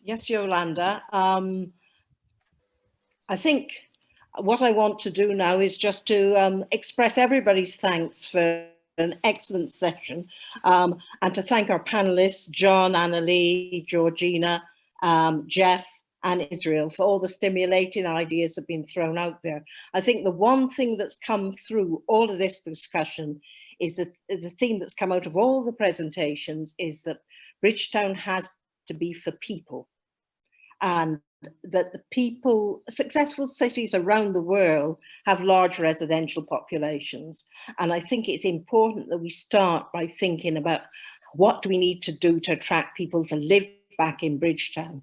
Yes, Yolanda. I think what I want to do now is just to express everybody's thanks for an excellent session, and to thank our panelists, John, Annalee, Georgina, Jeff, and Israel, for all the stimulating ideas that have been thrown out there. I think the one thing that's come through all of this discussion is that the theme that's come out of all the presentations is that Bridgetown has to be for people, and that the people, successful cities around the world have large residential populations. And I think it's important that we start by thinking about what do we need to do to attract people to live back in Bridgetown.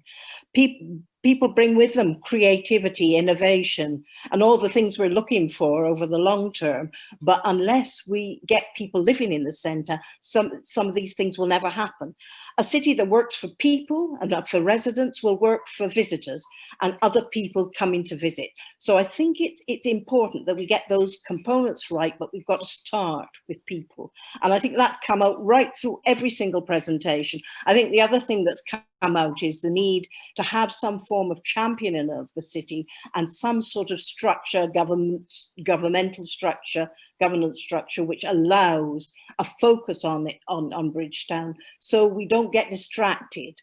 People bring with them creativity, innovation, and all the things we're looking for over the long term. But unless we get people living in the centre, some of these things will never happen. A city that works for people and for residents will work for visitors and other people coming to visit. So I think it's important that we get those components right, but we've got to start with people. And I think that's come out right through every single presentation. I think the other thing that's come out is the need to have some form of championing of the city and some sort of structure, governmental structure, governance structure, which allows a focus on Bridgetown, so we don't get distracted,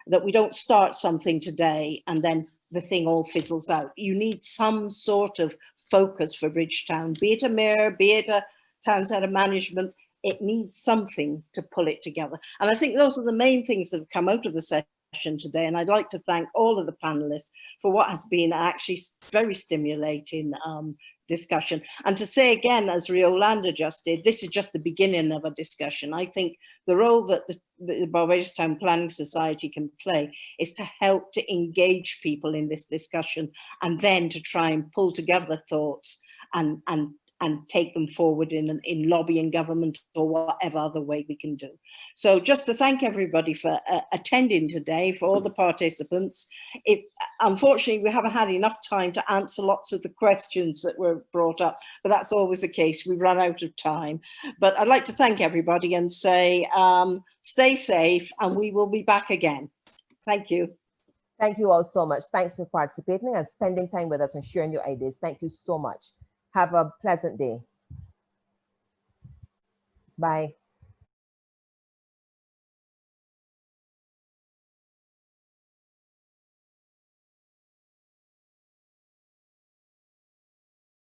that we don't start something today and then the thing all fizzles out. You need some sort of focus for Bridgetown, be it a mayor, be it a town centre management. It needs something to pull it together. And I think those are the main things that have come out of the session today. And I'd like to thank all of the panelists for what has been actually very stimulating discussion. And to say again, as Yolanda just did, this is just the beginning of a discussion. I think the role that the Barbados Town Planning Society can play is to help to engage people in this discussion and then to try and pull together thoughts and take them forward in lobbying government or whatever other way we can do. So just to thank everybody for attending today, for all the participants. Unfortunately, we haven't had enough time to answer lots of the questions that were brought up, but that's always the case. We run out of time. But I'd like to thank everybody and say, stay safe, and we will be back again. Thank you. Thank you all so much. Thanks for participating and spending time with us and sharing your ideas. Thank you so much. Have a pleasant day. Bye.